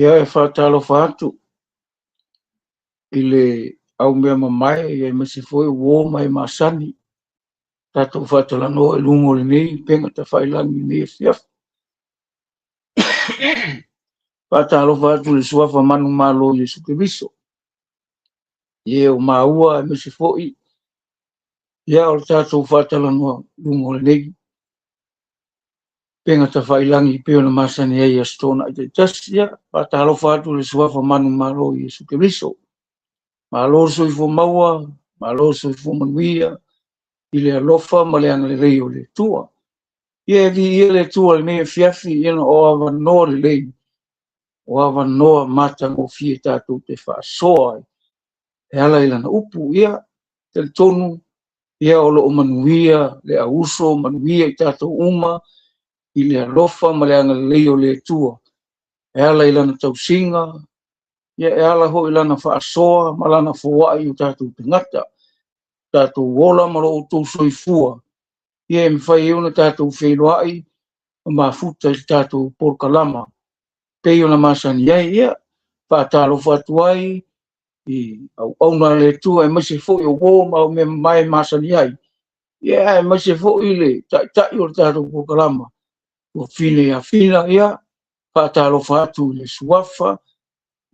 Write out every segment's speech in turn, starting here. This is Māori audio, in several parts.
ia e whātalofa atu i le au mea mamae ia i masi foi uō mai masani tatou whātalanoa e lungo le nei penga ta whailangi nei fiafu. Whātalofa atu le suafa manu malo Yesu Keriso. Ia o maua e masi foi ia o tatou whātalanoa lungo le nei penga ta whailangi peo na masani ai astona i te tasia whātalofa atu le suafa manu malo Yesu Keriso. Malo soifo maua, malo soifo manuia, i le alofa ma le ana le rei o le tua. Ia vi ia le tua le mea fiafi ina o awanoa le lei, o awanoa mata mo fie tātou te whaasoa e ala ilana upu ia, te tonu, ia o lo o manuia, le auso, manuia i tātou uma, i le alofa ma le ana le rei o le tua. E ala ilana tausinga, ia e ala ho ilana whaasoa, malana fōai o tātou tangata, tātou wola maro o tō soifua. Ia e mwhai euna tātou whenua ai, ma futa i tātou porkalama. Pei ona masani ai ia, whātalo whatu ai, i au auna le tua e masi fōi o wō ma me mai masani ai. Ia e masi fōi le tai o tātou porkalama. O whine a whina ia, whātalo whatu le suafa,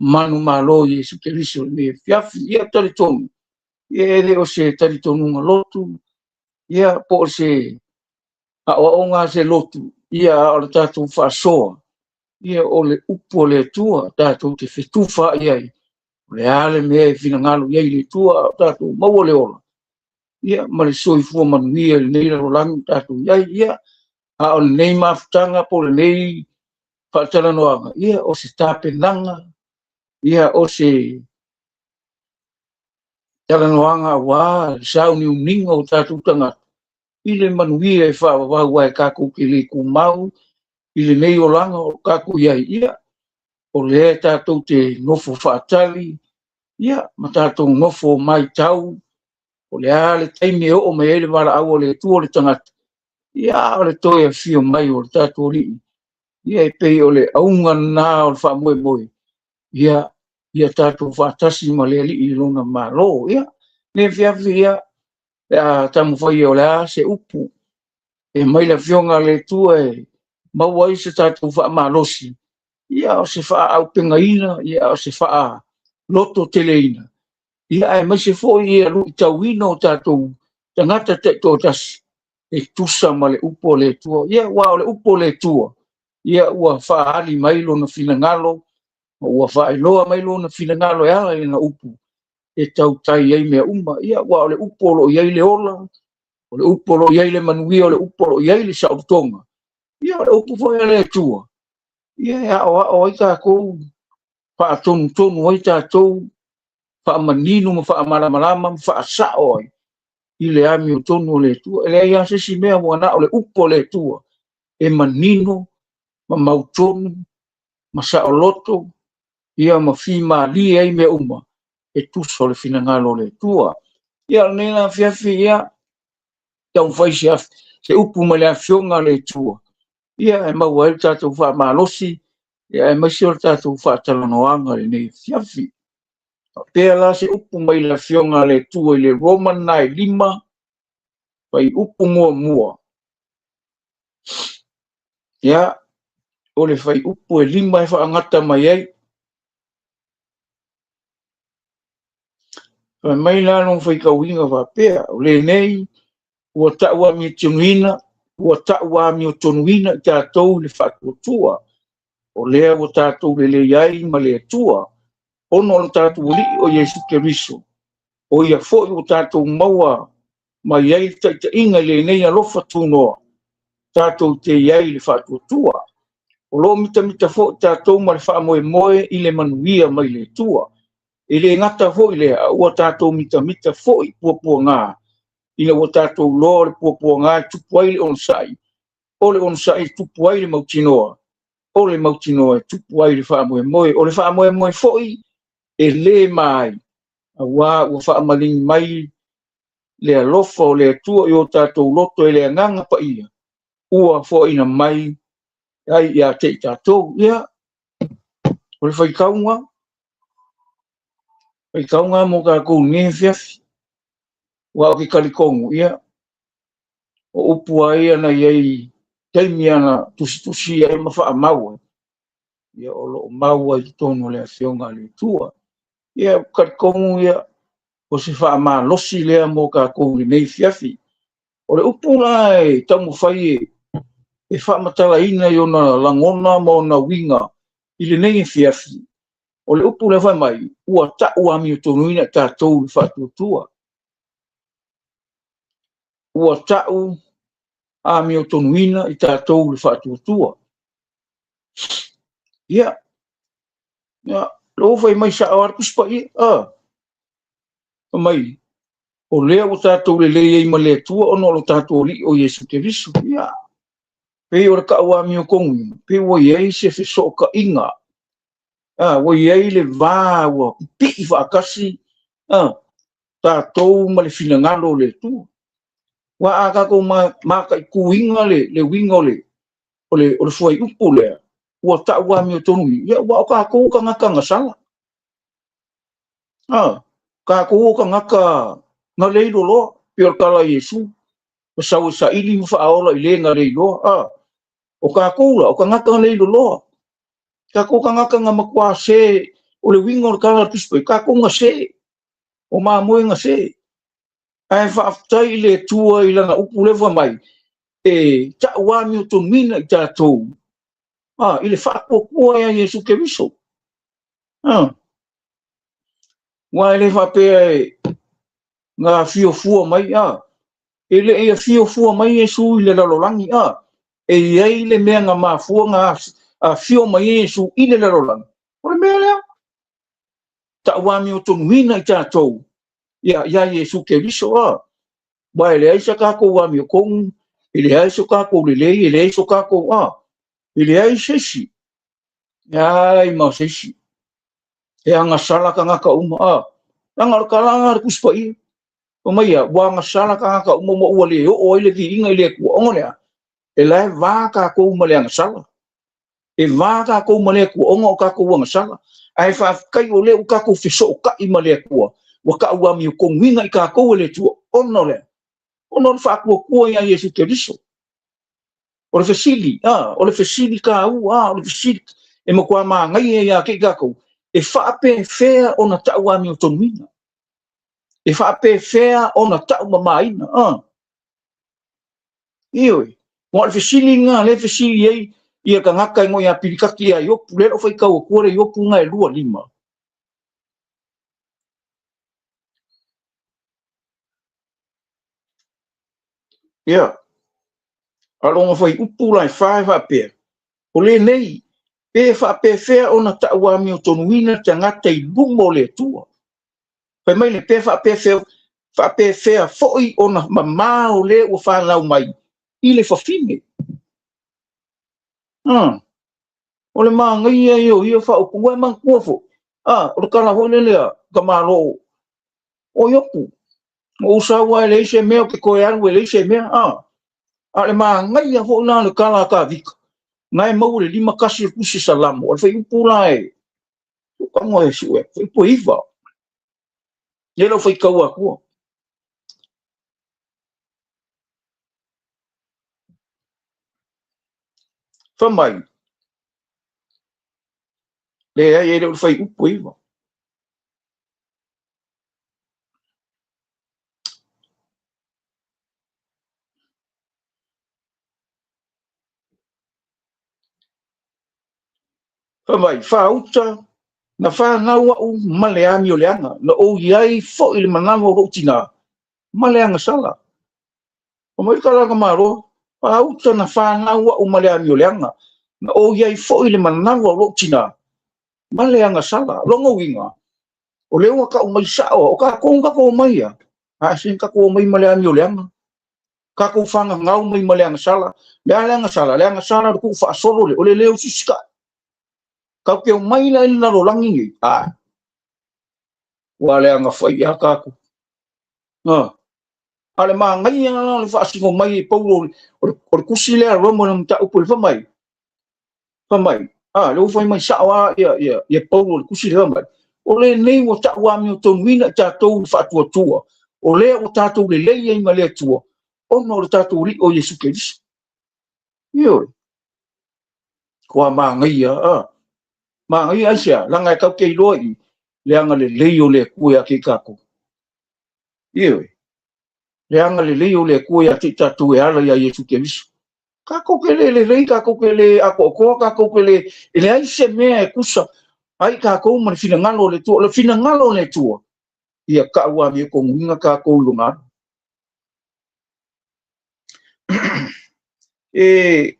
manu malo Yesu Keriso me fiafi ia tari tonu. Ia ele o se tari tonu nga lotu, ia po se o ngā se lotu, ia o le tātou whaasoa, ia o le upo le tua, tātou te whetuwha iai, o le ale mea e whina ngalo iai le tua, tātou maua le ola. Ia ma le soifua manuia le neira o langi tātou iai, ia a o le nei mafutanga po le nei whaatalanoanga, ia o se tāpenanga, ia o se talanoanga wā, sauni uninga o tātou tangata. I le manuia e whaawawa e kako ke le kumau, i le nei o langa o kako iai ia, o le tātou te nofo whaatali, ia ma tātou nofo mai tau, o le ale taimi o me ele wala au o le tua le tangata. Ia o le toi a fio mai o le tātou rii, ia e pei o le aunga nā o le whaamoe moe. Ia tātou whaatasi ma le li i lona malo, ia. Ne fiafi ia, tamu whai o le a se upu. E mai la fionga le tua e maua i se tātou wha malosi. Ia o se wha au pengaina, ia o se wha loto teleina. Ia e mai se fo ia lu i tauina o tātou tangata te tōtasi. E tusa ma le upo le tua. Ia ua o le upo le tua. Ia ua wha ali mailo na finangalo. Ua wha iloa mailo na finangalo e ala i na upu. E tau tai ei mea uma. Ia ua o le upo lo iai le ola. O le upo lo iai le manuia, o le upo lo iai le sautonga. Ia o le upo fo ia le tua. Ia o ai tākou wha tonu ai tātou wha maninu ma wha malamalama ma wha sao ai. I le ami o tonu o le tua. E le ai asesi mea moana o le upo le tua. E manino, ma mautonu, ma sao loto, ia ma fi ma li ai mea uma. E tuso le finangalo le tua. Ia nena fiafi ia, tau whai se upu ma le afionga le tua. Ia e maua el tātou wha malosi, ia e maisi o tātou wha talanoanga le nei fiafi. Pea la se upu mai le afionga le tua i le Roman nai 5, pai upu mua. Ia, o le whai upu e 5 e wha angata mai ai. Mai la non whai kauinga wha pea, o le nei, ua taua mi tunuina, ua taua mi o tunuina i tātou le whatuatua. O lea ua tātou le iai ma le tua, ono o tātou li o Yesu Keriso. O ia fōi o tātou maua, ma iai ta inga le nei alofa tūnoa, tātou te iai le whatuatua. O lo mita fōi tātou ma le whaamoe moe i le manuia mai le tua. E le ngata fōi le ua tātou mita fōi pua ngā. Ina ua tātou loa le pua ngā tupu ai le onsai. O le onsai tupu ai le mautinoa. O le mautinoa tupu ai le whaamoe moe. O le whaamoe moe fōi e le mai. A ua whaamalingi mai le alofa o le tua i o tātou loto e le anganga pa ia. Ua fōi na mai ai ia te tātou ia. o le whaikaunga mo ka kou ngefiafi wa o ki kalikongu ia o upua ia na iei taimi ana tusi ai mawha maua ia o lo maua i tono le fionga le tua ia kalikongu ia o se wha losi lea mo ka kou le ngefiafi o le upula e tamu whai e wha matala ina i ona langona mo na winga i le ngefiafi o le upu le whai mai, ua ta'u ami o tonu ina tātou i whatuatua. Ua ta'u ami o tonu ina i tātou i whatuatua. Ia, lo whai mai sa awar kuspa i, mai, o lea o tātou le lei ma lea tua, ono lo tātou li o Yesu Kerisu, ia. Pei o raka ua ami o kongu, pei ua iei se wheso ka inga, wa iei le vā ua pi whaakasi tātou ma le finangalo le tu. Wa a kako maka i kuinga le winga o le fuai upu lea. Ua ta ua mi o tonu i. Ia wa o kako ka ngaka ngasala. Kako ka ngaka nga leilo loa. Pio kala Yesu. Pasau sa ili mufa aola i le nga leilo. O kako la, o ka ngaka nga leilo loa. Kako ka ngaka nga makua se o le winga o le kala tuspe. Kako nga se. O maa moe nga se. Ai whaafutai le tua i lana upu lewa mai. E ta wami o tonu mina i tātou. I le whaakua ia Yesu Keriso. Wa ele whapea e ngā fio fua mai. Ele e fio fua mai Yesu i le lalolangi. E iei le mea ngā mafua ngā fio mai Yesu i le lalolangi. O le mea lea. Ta wami o tonu mina i tātou. Ia Yesu Keriso wa ele ai sa kako wa mi kong ele ai so kako le ele ai so kako ele ai sesi ai ma sesi e anga sala ka ngaka anga kalanga ku spai o mai wa anga sala ka ngaka mo o le o ile ki inga ile ku onga e lai va ka ko mo le anga sala e va ka ko mo le ku onga ka ko anga sala ai fa kai o le ka ko fiso ka i mo le ku wa ka wa mi ko winga i ka ko le tu ono le fa ko ia Yesu Keriso o le fesili ka o le fesili e mo kwa ma ngai ia ke ka ko e fa pe fea ona ta wa mi o tonina e fa pe fea ona ta ma maina ioi mo le fesili nga le fesili ia ka ngaka ngo ia pilikaki ia yo le o fa ka o ko le yo punga e lua lima. Ia. Alonga fai upu lai whaiva pe. O le nei, pe wha pe whea o na taua mi o tonuina te ngata i lumo le tua. Pai mai le pe wha pe whea foi o na mamā o le o whanau mai. I le whawhine. O le maa ngai ia wha o kua mang kuafo. O le kala hoi le lea ka malo o yoku. O usawa e le ise mea ke koe aru e le ise mea. Ale ma ngai a ho na le kala ka vika ngai mau le lima kasi kusi salamu o fai upula e ka mo e sue fai poiva ye lo fai kaua ku fa mai le ye lo fai upoiva fa mai fa uta na fa na wa u male ami o leanga na o yai fo ile manamo rotina male anga sala o mai kala ka maro fa uta na fa na wa u male ami o leanga na o yai fo ile manamo rotina male anga sala longo winga o le ka o mai sa o ka ko mai ya sin ka ko mai male ami o leanga ka ko fanga ngau mai male anga sala le anga sala ku fa solo le leo siska ka ke mai na ina ro langi wa le anga fai aka ku ale ma ngai na le fa singo mai paulo o kusi le ro mo na ta upul fa mai Leo fai mai sawa ia Paulo le kusi lama. O le nei o taua mi o tonuina tātou whaatua tua. O le o tātou le leia i ma le tua. O no le tātou ri o Yesu Keriso. Ioi. Kua māngai Māngai aisia, langa e kau kei loa i le anga le leio le kue a ke kako. Ioi. Le anga le leio le kue a te tātou e ala ia Yesu Keriso. Kako ke le rei, kako ke le ako, kako ke le ai se mea e kusa. Ai kako ma le fina ngalo le tua, le fina ngalo le tua. Ia ka ua mi ko nginga kako lunga. E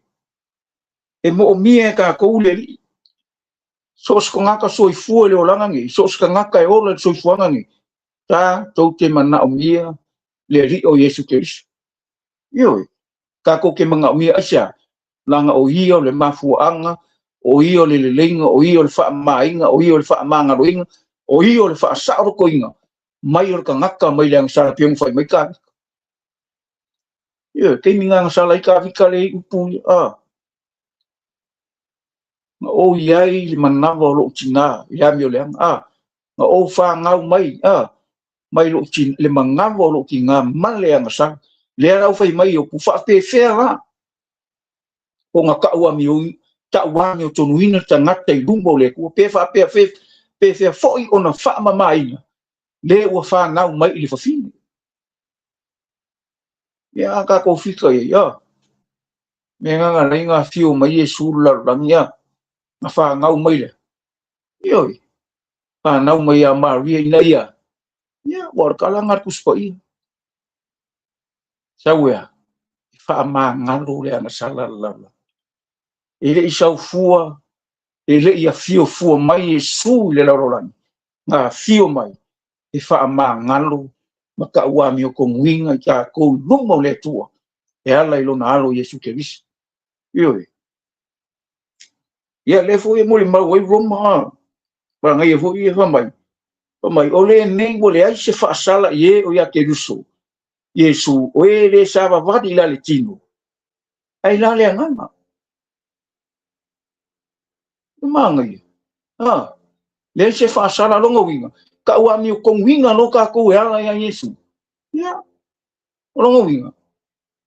mo mie kako le li. So ska ngaka soifua le olanga ngi, so ska ngaka e ola le soifuanga ngi. Ta tau te mana o mia le ri o Yesu Keriso. Ioi. Kako ke mga mia asia. Langa o hio le mafuanga, o hio le lenga, o hio le wha mainga, o hio le wha manga roinga, o hio le wha saoro koinga. Mai o ka ngaka mai le ang sara piong whai mai ka. Kei minga ang sala i ka vika le upu. Nga o iai le manawa o lo tina, ia mi o le ang. Nga o wha ngau mai, mai lo tina, le mangawa o lo tina, male ang sara. Le arau whai mai o ku wha pe whea la. O nga kaua mi o taua mi o tonuina tangata i lumbo le kua pe whea foi o na wha mamaina. Le ua wha ngau mai i le whawhine. Ia ka ko fika ia. Me nganga ringa fio mai e sula rangi ia. Nga wha ngau mai le. Ioi. Wha ngau mai a Maria ina ia. Ia, warkala ngar kuspa ia. Sawea. Wha ma ngalo le ana sala lala. Ele isau fua. Ele ia fio fua mai e su le laurolani. Nga fio mai. E wha ma ngalo. Maka ua mi o konguinga i ka kou luma o le tua. E ala ilo na alo Yesu Keriso. Ioi. Ia lefo e mole mau ai Roma. Pa ngai e fo i e whamai. Whamai o le nei o le ai se whaasala i e o ia Keriso. Yesu o e le sawa vadi la le tino. Ai la le anganga. Mangai. Le se whaasala longa winga. Ka ua mi o konguinga lo ka kou e ala ia Yesu. Ia. Longa winga.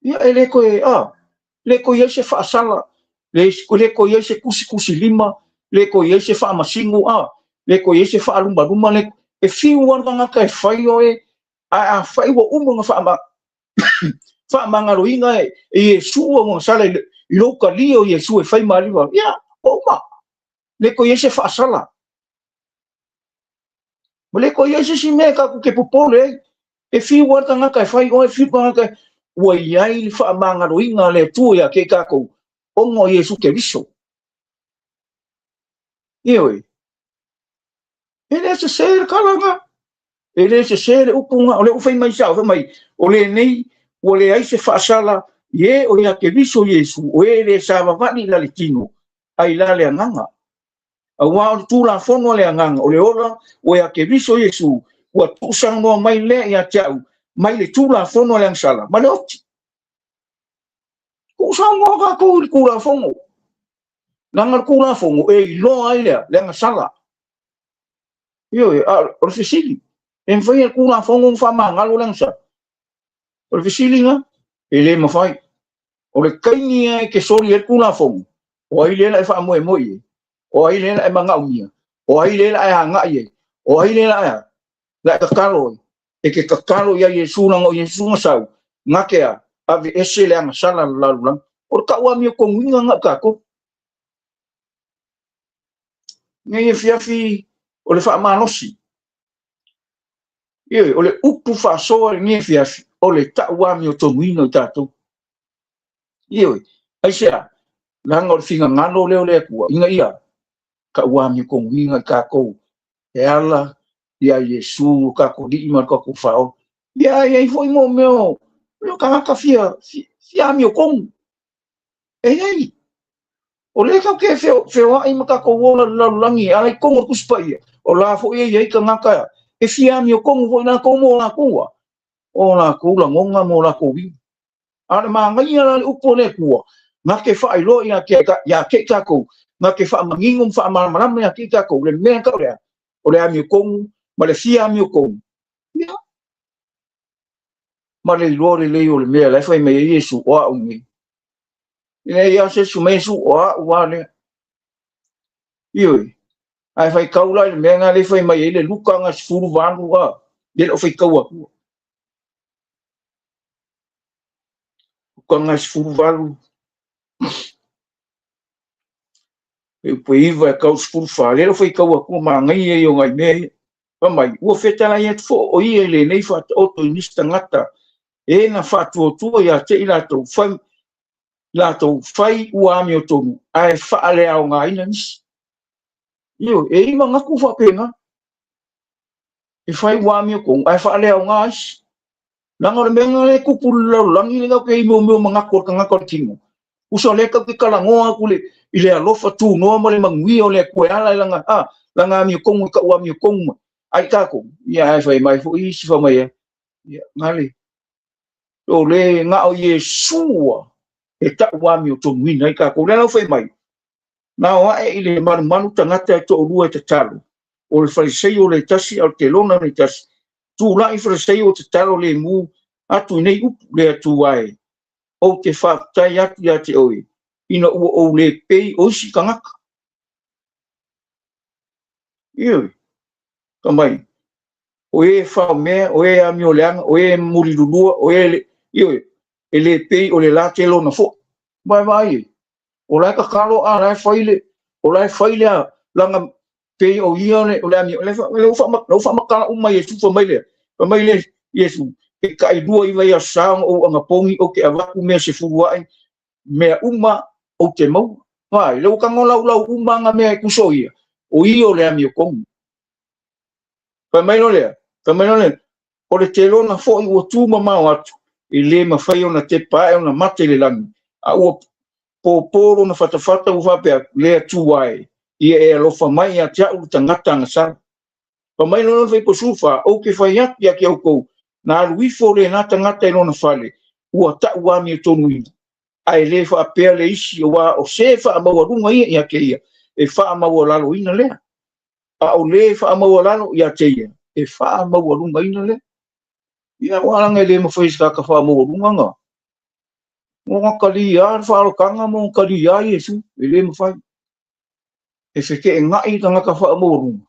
Ia e le koe le koe se whaasala. Le koe se kusi lima. Le koe se whaamasingu le koe se whaalumba le e fiu wanga ka e whai o e a whai wa umunga whaamanga roinga e Yesu o mga sala i loka lio Yesu e whai maariwa. Ia, oma. Le koe se whaasala. Le koe se si mea ka ke popole e fiu wanga ka e whai o e fiu wanga ka ua iai li whaamanga roinga le tu ia ke kako ongo Yesu Keriso. Ioi. Ele se ser kalanga. Ele se ser upunga. Ole ufai mai sao. Ole nei. Ole ai se whaasala. Ye o ia Keriso Yesu. O ele sa wawani la le tino. Ai la le anganga. A wā o tūla whono le anganga. Ole ora. O ia Keriso Yesu. Ua tūsang noa mai le ia tiau. Mai le tūla whono le angsala. Ma le oti. Kusang noa ka kou kūla whono. Nangar kūla whono. E ilo ai lea. Le angsala. Ioi, o le fesili. E mwhai e kūna whongo whama ngalo langsa. O le fesili nga, e le mawhai. O le kaini e ke sori e kūna whongo. O ai lela e wha moe moe. O ai lela e manga umia. O ai lela e hanga ie. O ai lela e la e kakaro. E ke kakaro ia Yesu nanga o Yesu ngasau. Ngakea, ave ese le anga sala lalulang. O le kaua mio konginga nga kako. Ngai e fiafi o le whaamanosi. Ioi, o le upu whaasoa le ngie fiafi. O le tauami o tomuino i tātou. Ioi, aisea, langa o le whinga ngano leo lea kua. Inga ia, ka uami o konguinga i kākou. E ala, ia Yesu, kako di ima kako whao. Ia, ia i fo imo meo. Leo ka ngaka fiami o kongu. Ei. O le kau ke whewa ima kako wola lalulangi. Alai kongu kuspa ia. O la fo ia ka ngaka e fiami o kongu fo ina kongu o la kua. O la kua la ngonga mo la kowi. Ale mangai ala upo le kua. nga ke fa ilo ya ke ka ko nga ke fa mangingum fa malam ya ke ka ko le me ka o le ami kong Malaysia ami kong ya ma le lo le o le me la fa me Yesu wa umi le ya se su me su wa le yoi ai fa ka ula le me nga le fa me le luka nga furu vangu wa le o fa ka wa ko nga furu vangu e poiva ka furu fa le o fa ka wa ko ma ngai e o ngai me mai ua fetala ia fo o ia le nei fa o to nista ngata e na fa tu ya te ila to fai ua mi o tonu ai fa le au nga ina nis io e ima nga ku fa pena e fai ua mi o kong ai fa le au nga is langa le menga le ku pula langi le ka i mo mga ko ka nga ko tingo uso le ka kala ngoa ku le ile alofa tu no mo le mangui o le ko ala langa mi o kong ka ua mi o kong ai ka ko ia ai fai mai fo i si fa mai ia ngale o le nga o Yesua e ta wa mi o to mina i ka ko le fai mai na wa e ile manu tangata to lua te talo o le farisei o le tasi al te lona ni tasi tu la i farisei o te talo le mu atu nei up le atu wai o te fa tai atu ya te oi ina o le pei o si kangaka iyo kamai o e fa me o e ami o leanga o e muri lulua o e iyo ele pei o le la te lona fo vai o la ka kalo a la faile o la faile langa pei o ia le o le ami le fa makala uma Yesu fa mai le Yesu e ka i dua i vai a sang o anga pongi o ke avaku me se furuai me uma o te mau vai le ka ngola uma nga me ku so ia o io le ami o kong pa mai no le o le telo na fo i o tu mama atu i le mafai ona te pae ona mate le langi a o poporo na fatafata u fa pe le tuai ia e alofa mai a tia u tangata nga sa pa mai no fe po sufa o ke fai at ya ke o ko na luifo le na tangata i lona fale ua ta ua mi tonu i ai le fa pe le isi o se fa ma wa runga ia ke ia e fa ma wa lalo ina le a o le fa ma wa lalo ia te ia e fa ma wa runga ina le ia wa nga le mo fa ka fa ma wa runga nga mo kali ya fa ro kanga mo kali ya Yesu ele mo fa e se ke ngai tanga ka fa mo runga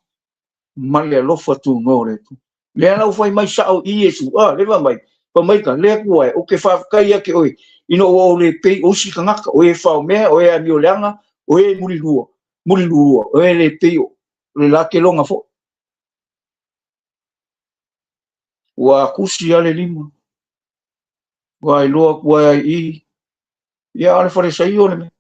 male lo fa tu no le tu le ala fa mai sa o Yesu le va mai pa mai ka le ku ai o ke fa ka ia ke oi ino o le pe o si kanga o e fa me o e mi o langa o e muri lua o e le pe o le la ke longa fo wa kusi ale lima wa lo wa i ya ale fa sai o le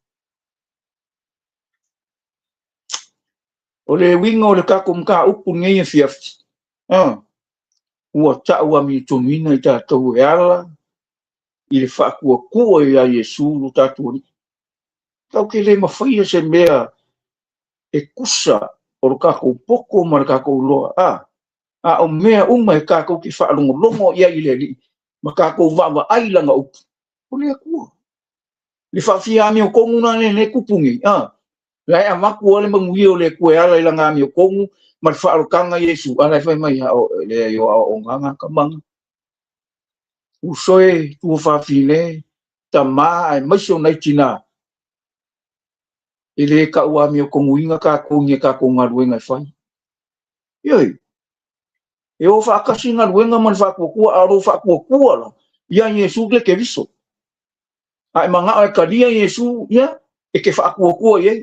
o le winga o le kako mka upu ngai e fiafti ua ta ua mi tomina i tātou e ala i le whaakua i a Yesu lo tātou ni tau ke le mawhaia se mea e kusa o le kako poko ma le kako loa a o mea uma e kako ki whaalongolongo ia i le li ma kako wawa ailanga upu o le akua le whaafia ami o kongu na ne kupungi lai a maku ole mangui o le kue ala i langa mi o kongu ma le whaalokanga Yesu ala i whai mai o le yo o nganga kamanga usoe tua whaafine ta maa ai maisio nei tina i le ka ua mi o kongu inga ka kongi ka konga ruenga i whai ioi e o whaakasi nga ruenga man whaakukua aro whaakukua la ia Yesu le ke viso ai manga o e kalia Yesu ia e ke whaakukua ie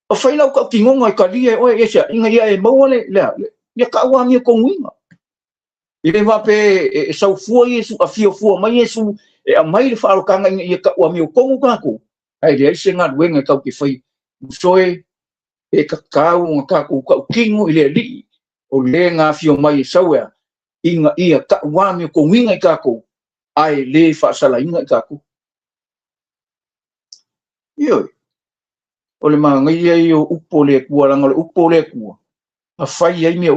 o faila ka kingonga i kalia o e sia inga ia e mauale le ka ua mi ko nguinga i le vape e sau fua Yesu a fio fua mai Yesu e a mai le faro kanga inga ia ka ua mi ko ngunga ko ai le se nga wenga ka ki fai soe e ka kau nga ka ko ka kingo i le li o le nga fio mai sau ya inga ia ka ua mi ko nguinga ka ko ai le fa sala inga ka ko yo o le manga ia i o upo le kua langa le upo le kua a fai ai mea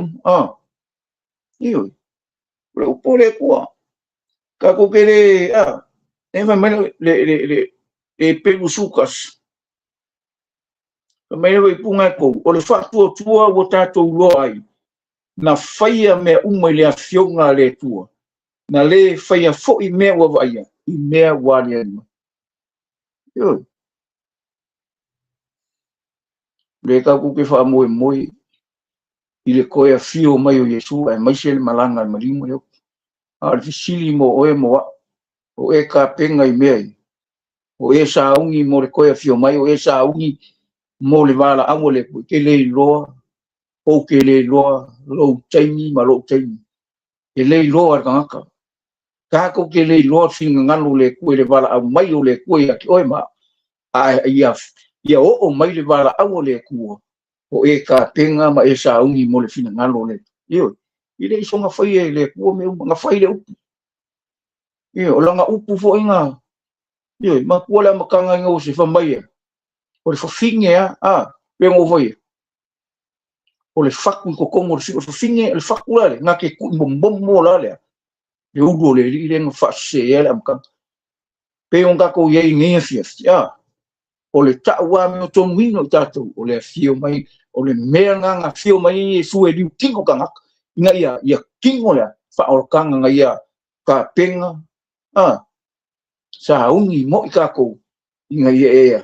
iyo le upo le kua ka ko kere e vai mai le pelusukas mai le punga ko o le fatu tua o tato lo ai na faia me uma le afionga le tua na le faia fo I mea wa vaia I mea wa le anima yo le ka ku ke fa moi moi I le koe fio mai o Yesu ai mai se le malanga le malimo yo al fisili mo o e ka penga I mea o e sa ungi mo le koe fio mai o e sa ungi mo le wala amo le ke le loa o ke le loa lo taimi ma lo taimi e le loa ngaka ka ko ke le loa finga ngalo le koe le wala au mai o le koe aki oe ma a ia o mai le wala amo le kua o e ka penga ma e sa ungi mo le fina ngalo le io I le iso nga fai le kua me nga fai le upu io o langa upu fo inga io ma kua le makanga inga o se fa mai o le fafinge a pengo foi o le faku ko kongo o fafinge le faku le nga ke ku mo la le udo le le fa se ele am ka pe on ka ko ye ni fies ya o le tawa me ton wino tato o le fio mai o le mea nga fio mai su e liu tingo kanga nga ia kingo le fa o kanga nga ia ka penga sa ungi mo ka ko nga ia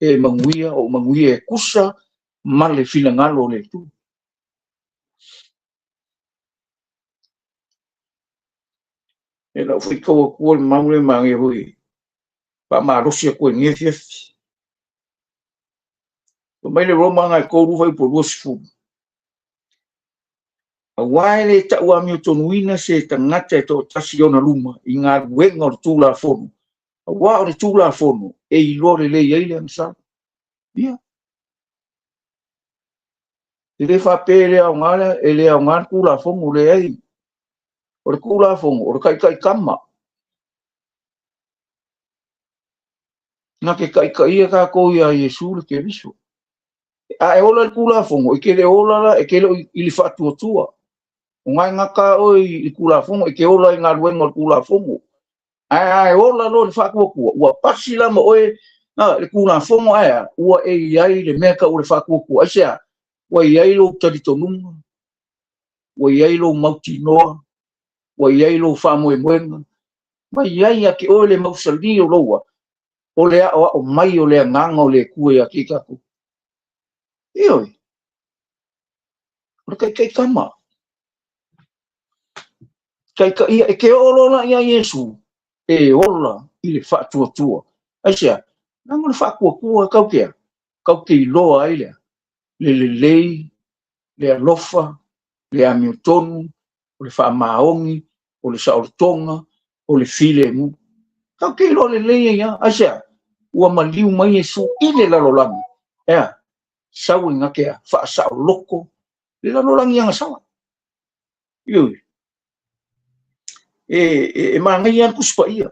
e manguia o manguia e kusa male fina ngalo le tu e la foi ko ko maule mangi hui pa ma rosia ko ni fies o mai le roma nga ko ru foi por fu a waile ta wa mi to nuina se tangata to tasiona luma I nga wenga o tula fonu a wa o tula fonu e I lore le ile amsa ia le fa pele a ngala ele a ngar kula fonu le ai o kula fonu o kai kama na ke kai ka ko ia Yesu ke viso a e ola kula fonu e ke le ola la e ke le ili fatu tua ngai ngaka o I kula fonu e ke ola ngar wenga kula fonu ai ola lo le fa ko wa pasila mo e na le kula fonu ai wa e ai le meka o le fa ko asia wa ai lo tadi tonunga wa ai lo mautino wa ai lo fa mo e moenga ma ai ya ke o le mausali o loa o le o mai o le nganga o le kue aki ka ku io o kai kama kai ka ia e ke olo na ia Yesu e ola I le fa tua asia na mo le fa ku kau ke loa ai le alofa le amiotonu o le fa maongi o le saortonga o le filemu kau ke lo le ia asia ua maliu mai Yesu I le lalolangi sau inga ke fa sao loko le lalolangi anga sawa io e mangai an kuspaia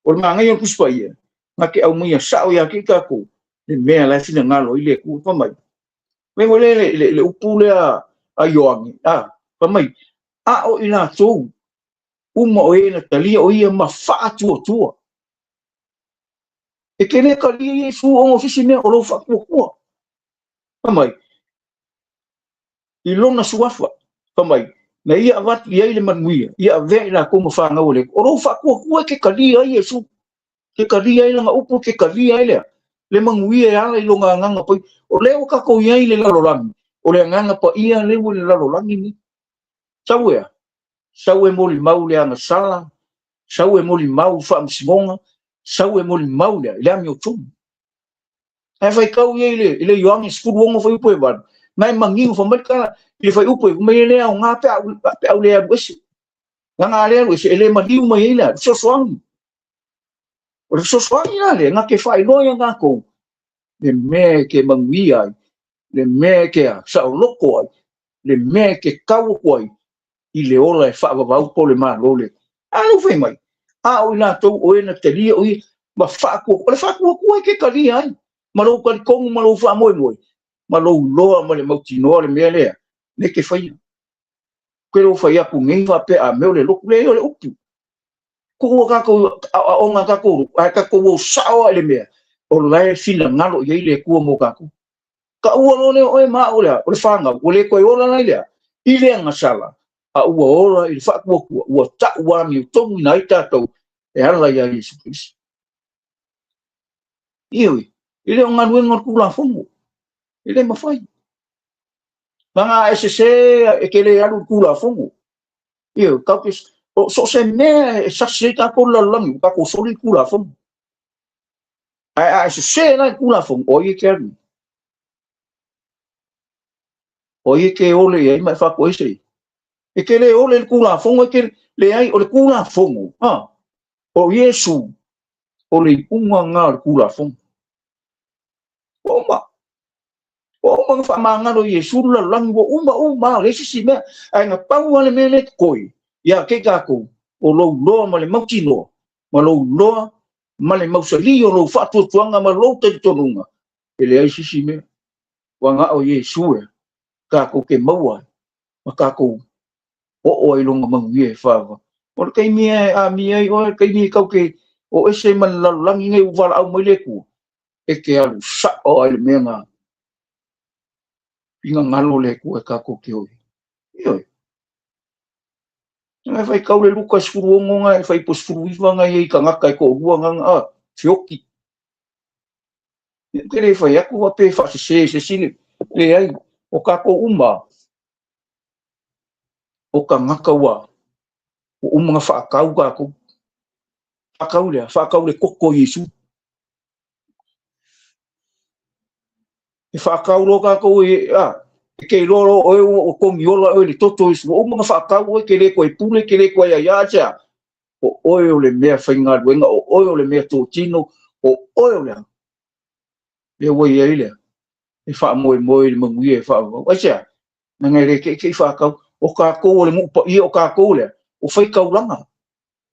o mangai an kuspaia nga ke au mai sao ia ke ka ko le mea la fina ngalo I le ku pa mai me mo le upu le a yoangi pa mai a o ina tou uma o ena talia o ia ma fa tua e kene ka li Yesu o fisi me o lo fa ku pa mai I lona suafa pa mai na ia wat ia le manuia ia ve la ko mo fa nga ole o lo fa ku ke ka li Yesu ke ka li ai nga upu ke ka li ai le manguia ala I longa nganga poi o le o ka ko ia I le lalolangi o le nganga pa ia le o le lalolangi ni saue mo li mau le anga sala saue mo li mau fa msimonga saue mo li mau le ami o tum ai fai kau ia le yoangi skuru wongo fai upo e ban nai mangiu fa marka le fai upo e me le au nga pe au le abuesi nga le abuesi ele mangiu mai ile so soangi o le so soangi le nga ke fai no nga ko le me ke manguia le me ke sa loko ai le me ke kau ko ai I le ola e fa va po le ma lo le lu fai mai o ina to o ina te lia o ma fa ko le fa ko ke ka lia ai ma lo ka ko ma lo fa mo ma lo lo ma le mautino le me le ne ke fai ko lo fai a ku ngai fa pe a me le lo le upu ko ka ko o nga ka ko ai ka ko sao ele me o lai fina ngalo ye le ku mo ka ua lone oe ma o lea, o le whanga, o le koe ora nei lea, I lea ngasala, a ua ora I le whakua ua ta ua mi o tongu na I tātou, e ala ia Yesu Christ. Ioi, I le o ngā nuenga kula whongo, I le mawhai. Manga e se e ke le alu kula whongo. Ioi, kau ke, so se mea e sase ka ko lalangi, ka ko soli kula whongo. Ai se na kula whongo, o I ke alu. O I ke ole e mai whako ese. E ke le ole le kula whongo, e ke le ai o le kula whongo. O Yesu, o le unga ngā le kula whongo. O ma whamangaro Yesu la langi wo uma le sisi mea. Ai ngā pau ane mea le koi. Ia ke kako, o lou loa ma le mauti loa. Ma lou loa, ma le mausali o lou whatuatuanga ma lou te tonunga. E le ai sisi mea. Wa ngā o Yesu e, kako ke maua. Ma kako, o ai longa mangu e whawa. O le kei mea a mea I oe, kei mea kau ke, o ese man la langi ngai uwala au mai le kua. E ke alu sa o ai le mea ngā. Pinga ngalo le kua e kako ke oi. Ioi. Ngai whai kau le luka sfuru ongonga, e whai po sfuru iwanga I ka ngaka I ko rua nganga, fioki. Ke le whai aku wa pe whasi se sile, le ai, o kako uma, o ka ngaka wa, o umanga whaakau kako. Whaakau le koko Yesu. E whaakau lo kako e, ke loro o kongi ola o le toto Yesu, o umanga whaakau o ke le koe pule, ke le koe aiatea, o oe o le mea whainga ruenga, o oe o le mea tō tino, o oe o le hanga. Le wai ai lea, e wha moe le mangui e wha au. Aisea, na ngai le ke whakau, o kako o le mupa I o kako lea, o whaikau langa.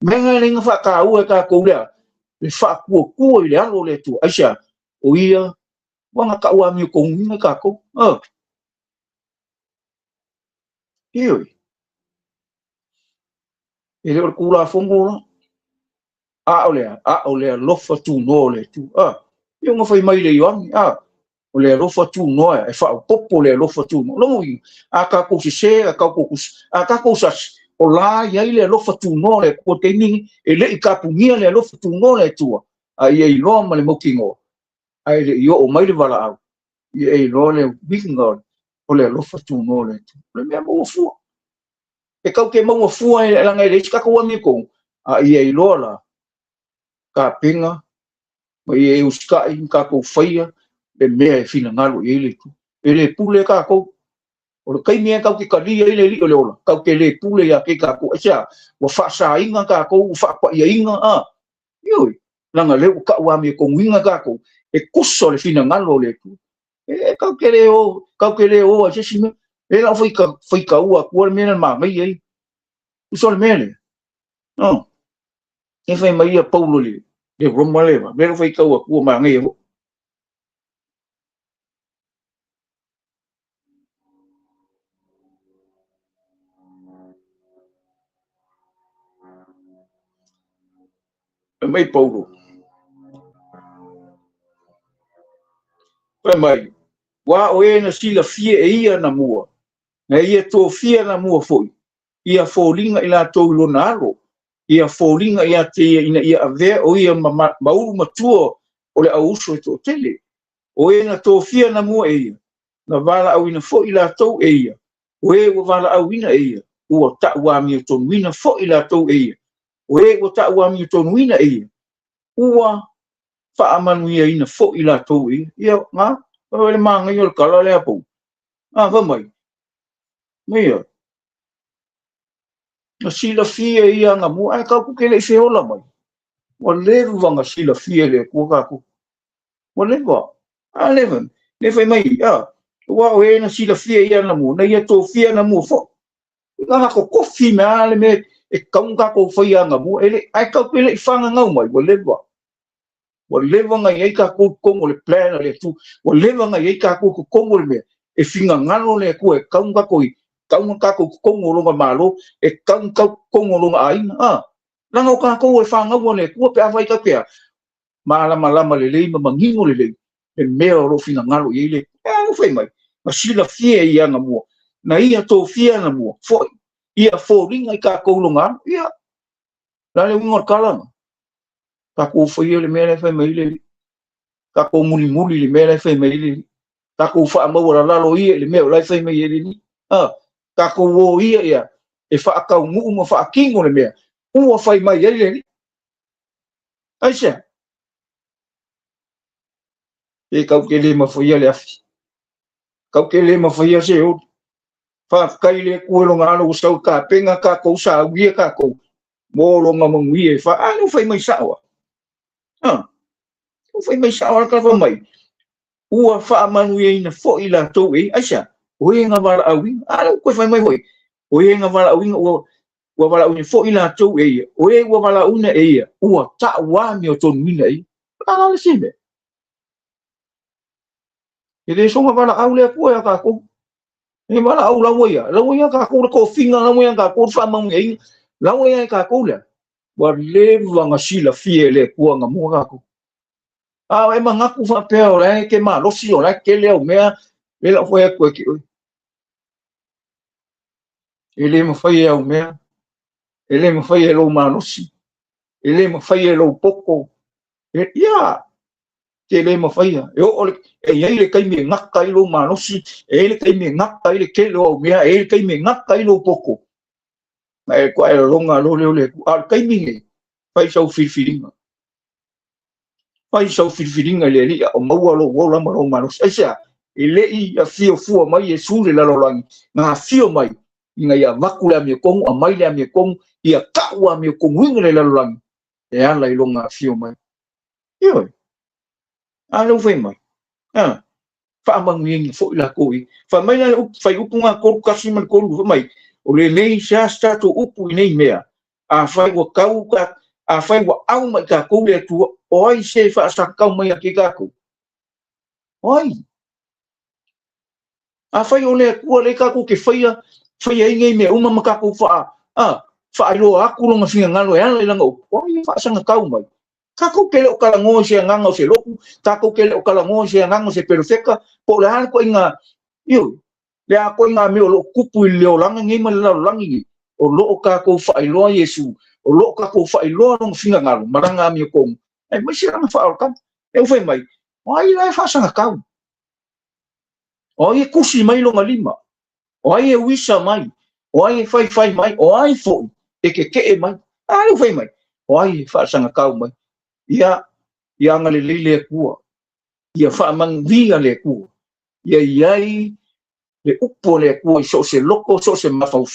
Menga le nga whakau e kako lea, le whakua I le alo le tu. Aisea, o ia, wanga ka ua mi o konginga kako. Ioi. E le o kula whongo la. A o lea lofa tu no le tu. Io nga whai mai le iwangi. O lea lofa tu no e wha popo lea lofa tu no. Longo I. A kako se, a kako sas. O la iai lea lofa tu no le kua te ningi. E le I kapungia lea lofa tu no le tua. A ia I loa ma le mokingo. A le I o mai le wala au. Ia I loa le wikinga. O lea lofa tu no le tu. Le mea maua fua. E kau ke maua fua e langa e reisi kako wami kong. A ia I loa la. Ka penga, ma I uskai, kako whaia, le mea e whina ngalo I le tu. E le pule kako. O le kaimea kau ke karia I le li o le ola. Kau ke le pule ia ke kako. Esa, wa whasa inga kako, whakwa ia inga. Ioi, langa leo ka wami e konginga kako. E kuso le whina ngalo le tu. E kau ke le o, a sesi me. E la whaika ua, kua le mea maa ngai ei. Uso le mea le. No. E whai mai a paulo le. Le roma lewa. Mera whai kaua kua maa ngai e. Mai paulo. Whai mai. Wa o e na sila fie e ia na mua. Na ia tō fia na mua foi. Ia fōlinga I la tō ilona alo. Ia fōlinga ia te ina ia avea o ia mauru matua o le au uso e tō tele. O e na tō fia na mua e ia. Na wala au ina fo I la tō e ia. O e o wala au ina e ia. Ua ta uami o tō nuina fo I la tō e ia. O e o ta uami o tō nuina e ia. Ua wha amanu ia ina fo I la tō e ia. Ia ngā. O le maanga I o le kala le apou. Whamai. Mea. Na sila fia ia nga mua. Ai kau kuke le I whiola mai. Wa leru wanga sila fia le kua kaku. Wa lewa. Lewa. Le whai mai. Wa o e na sila fia ia na mua. Na ia tō fia na mua fo. Nga hako kofi me ale me e kaunga ko whai a nga mua. Ai kau kuke le I whanga ngau mai. Wa lewa. Wa lewa nga iei kako kongo le plana le tu. Wa lewa nga iei kako kongo le mea. E whinga ngano le kua e kaunga ko I. Kaunga kako kongo longa malo. E kaunga kongo longa aina. langa o kākou e whangau le kua pe awai ka pea malama le lei ma mangingo le lei e mea o finga ngalo i le no fai mai ma sila fie i anga mua na ia tō fie anga mua foi ia fōringa i kākou longa ia la le ngor kalanga kākou fai le mea le fai mai le kākou muli le mea le fai mai le kākou wha mau la lalo ia le mea le fai mai le ni kākou o ia e wha akau ngu ma wha kingo le mea ua fai mai le ni aisha e kau ke le mawhaia le afi. Kau ke le mawhaia se o. Whaakai le kuelonga alo usau ka penga ka kou sa uia ka kou. Mōronga manguia e wha. No whai mai sawa. No whai mai sawa ka wha mai. Ua wha manuia ina fo ila tau e. Aisha, oe nga wala awinga. No koe whai mai hoi. Oe nga wala awinga ua wala awinga fo ila tau e. Oe ua wala una e. Ua ta wami o tonu mina e. Ala le sime. Ele songa wala au le kua ya kako. E wala au la ia kako le ko finga la ia kako fa mau ngai. La ia kako le. Wa le wanga sila fie le kua nga mo kako. E mangaku fa pe o le ke ma lo si o le ke le o mea le la foi ko ki. Ele mo fai o mea. Ele mo fai lo ma lo si. Ele mo fai lo poko. Ia ke le mawhaia. E o e le kai me ngaka i lo manosi, e le kai me ngaka i le ke lo mea, e le kai me ngaka i lo poko. Ma e kua e longa lo leo le ku. Al kai minge, pai sau whiriwhiringa. Pai sau whiriwhiringa le li, o maua lo wola ma lo manosi. Aisea, e le i a fio fua mai e sure la lolangi. Ngā fio mai, i ngai a waku le a mea kongu, a mai le a mea kongu, i a kaua a mea kongu inga le la lolangi. E ala i longa fio mai. Ioi. Alo fai mai. Fa mangingi fo ila koi. Fa mai na fai upu nga koru kasi man koru fa mai. O le nei sa stato upu i nei mea. A fai wa kau ka, a fai wa au mai ka kou le tua. O ai se fa sa kau mai a ke kako. Oi. A fai o le kua le kako ke fai a ingai mea uma makako fa. Fa alo aku longa finga ngalo e ala ilanga upu. Oi fa sanga kau mai. Kako kele o kalango se nganga o se loku, kako kele o kalango se nganga se perfeka, po le hana ko inga, le a ko inga me o lo kupu i leo langa ngi ma leo langi, o lo kako whailoa Yesu, o lo kako whailoa nong finga ngalo, maranga mi o kong, mai siranga whaal kam, e ufai mai, o ai lai whasanga kau, o ai e kusi mai longa lima, o ai e wisa mai, o ai e whai mai, o ai fo, e ke mai, ai ufai mai, o ai e whasanga kau mai, ia nga le kua ia fa mang via le kua ia iai le upo le kua so se loko so se mafau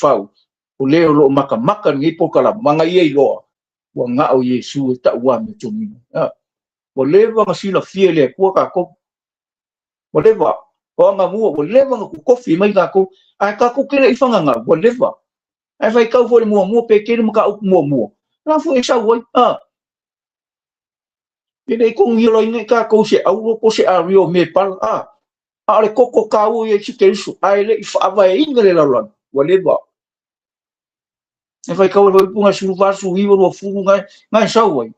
o le lo maka ngi po kala manga ia lo wa nga o Yesu ta wa me tumi o le va masila fie le kua ka ko o le va o nga mu o le va ku kofi mai ka ko ai ka ko ke le ifanga nga o le va ai vai ka fo le mu pe ke le maka up mu la fo isa wo Ele kong hilo inga ka ko se au ko se ario me pal ale koko ka o e chikensu ai le fa vai inga le lalan wale ba e vai ka o punga su va su vivo no fu ngai sa wai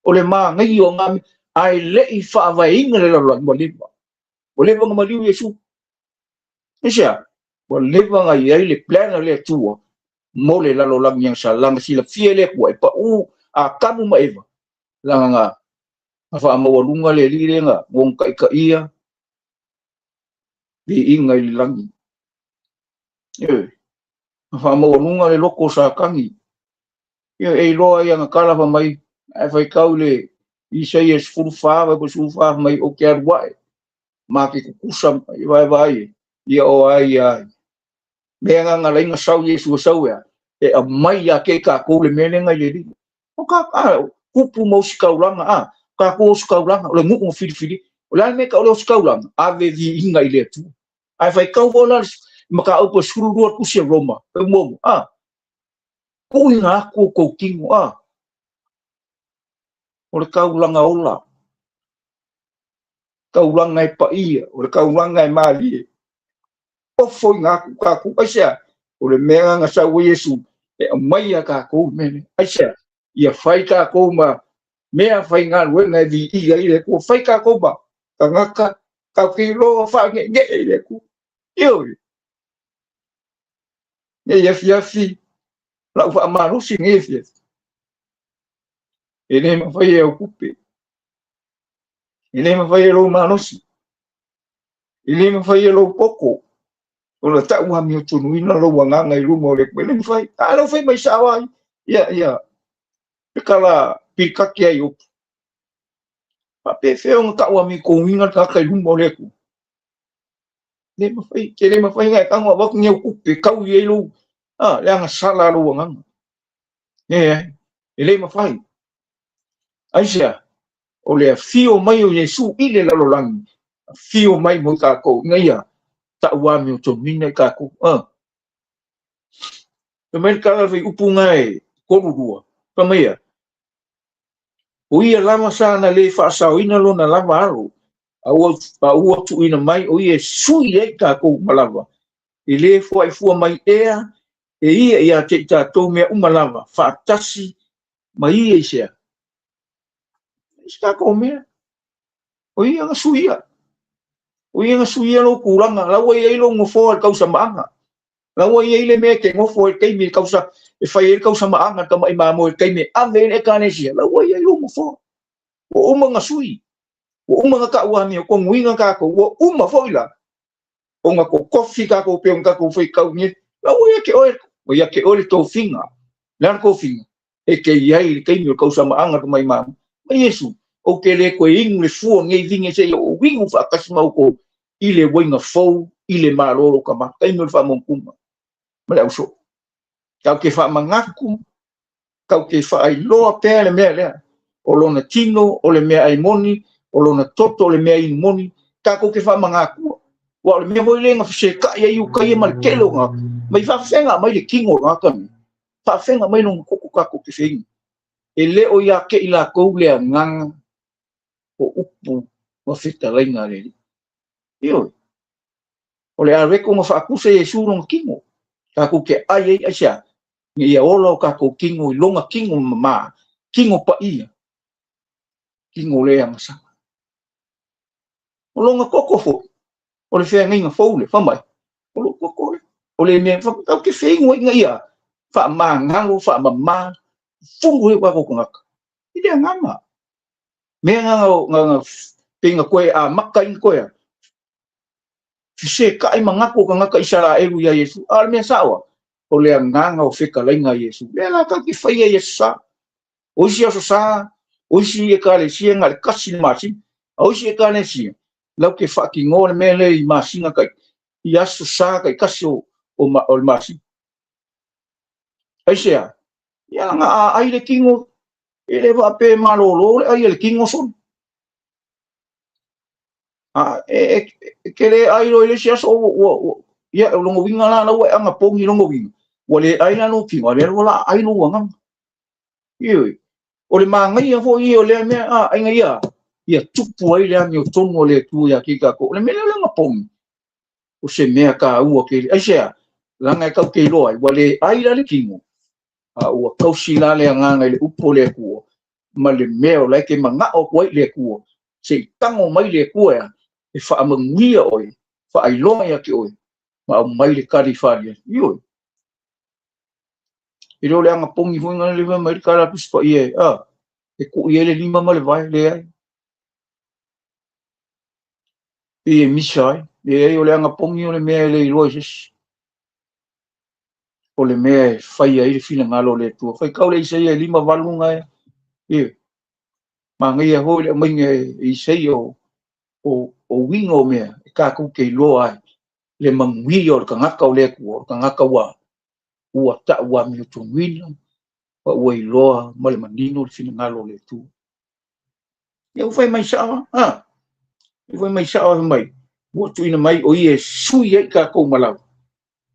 o le ma ngai o ngam ai le fa vai inga le lalan wale ba ma liu yesu esa wale ba ngai ai le plan le tua mo le lalan yang sa lang si la fiele ko pa a kamu ma eva langa Afa mawalunga le lire nga wong kai ka ia di ingai langi afa mawalunga le loko sa kangi e loa yang kala pa mai ai fai kau le isa yes furfa ba sufa mai o ke arwai ma ke kusam vai ia o ai me nga lenga sau yesu sau ya e mai ya ke ka ko le menenga le o ka kupu mo skaulanga ka ko skaulang o le ngu fili o la me ka o skaulang ave vi inga ile tu ai fai kau bola maka o po suru ro ku se roma e mo ko inga ko kingo o le kaulanga ola kaulanga e pa ia o le kaulanga e mali o foi nga ka ku asia o le mea nga sa Yesu e mai ka ko mene asia ia fai ka ko ma mea fai ngā ruenga di i ai le ko fai ka ko ba ka ngaka ka ki lo fa nge le ku yo ia fi la fa maru si nge fi ene ma fai e okupe ene ma fai lo manosi ene ma fai lo poko o la ta wa mi tunu ina lo wanga ngai lu mo le kwele fai a lo fai mai sawa ya kala pikaki ai o pa pe feo ta wa mi ko winga ta kai lu mo le ku le ma fai ke le ma fai ngai ka ngo ba ku ku pe kau ye lu le nga sala lu wanga le ma fai aisia o le fio mai o Yesu ile la lo lang fio mai mo ka ko ngai ya ta wa mi to mine ka ko pe mai ka vai upunga e ko rua pa mai ya o ia lama sana le fa sa ina lo na lama aro au tu ina mai o ia sui e ka ko malava ile fo ai fu mai e ia te ta to me malava fa tasi mai e sia ska ko me o ia nga suia lo kuranga la wa ia lo ngofo ka usamaanga la wa ia le me ke ngofo ke mi kausa e fai ka usamaanga ka mai mamo ke me ave e ka ne sia la wa ia lo ngofo o mga sui o mga ka wa mi ko nguinga ka ko o fo ila o nga ko kofi ka ko pe nga ko foi ka ni la wa ia ke o to finga la ko finga e ke ia ke mi ka usamaanga ka mai mamo Yesu o ke le ko ing le fu ngai vinge se o wingu fa kasma ko ile winga fo ile malolo kama kai no fa mon kuma mala uso ka ke fa mangaku ka ke fa ai lo pele mele o lo na tino o le me ai moni o lo na toto le me ai moni ka ko ke fa mangaku wa le me voi le nga se ka ia yu ka ia mal kelo nga mai fa fenga mai le kingo nga kan fa fenga mai no ko ka ko ke fenga ele o ia ke ila ko le ngang o upu o fita lenga le io o le ave ko fa akuse Yesu no kingo ka ku ke ai asia ni ia olo ka ko kingo longa kingo ma kingo pa ia kingo le ang sa o longa koko fo o le fe ngai fo le fa mai o lo koko o le me fa ka ke fe ngoi ngai ia fa ma ngango fa ma fungu e kwa ko ngaka ide nganga me nganga pinga koe a makai koe fise kai mangako ka ngaka isara elu ya Yesu al me sawa o le nganga o fika lenga Yesu le la ka ki fai Yesu sa o sia so sa o si e ka le sia ngal kasi masi o si e ka le sia lau ke fa ki ngol me le i masi nga kai ia so sa kai kasi o masi ai sia ia nga ai le kingo ele va pe malolo ai le kingo son ke le ai lo le sia so ia longo winga la na wa anga pongi longo winga wale ai na no ki wale la ai no wanga i o le mangai fo i o le me ai ngai ia tupu ai le mi tongo le tu ya ki ka ko le me le nga pongi o se me ka u ke ai sia la ngai ka ke lo ai wale ai la le kingo o ka si la le nga ngai le upo le ku ma le me o le ke manga o ko le ku se tango mai le ku e fa mangia oi fa ai lo ya ke oi ma mai le karifaria io i lo le anga pongi fu ngale le mai kala puspa ie e ku ie le lima ma le vai le ai e misai le o le anga pongi o le me le loises o le me fai ai le fina ngalo le tu fai kau le sei e lima valunga e ma ngai ho le mai e sei o wingo me ka ku ke lo ai le mangi o ka ngaka o le ku ka ngaka wa ua ta wa mi tu wina wa ua iloa ma le manino le fina ngalo le tu eu fai mai sa eu fai mai sa mai wo tu ina mai o ie sui e ka ko malau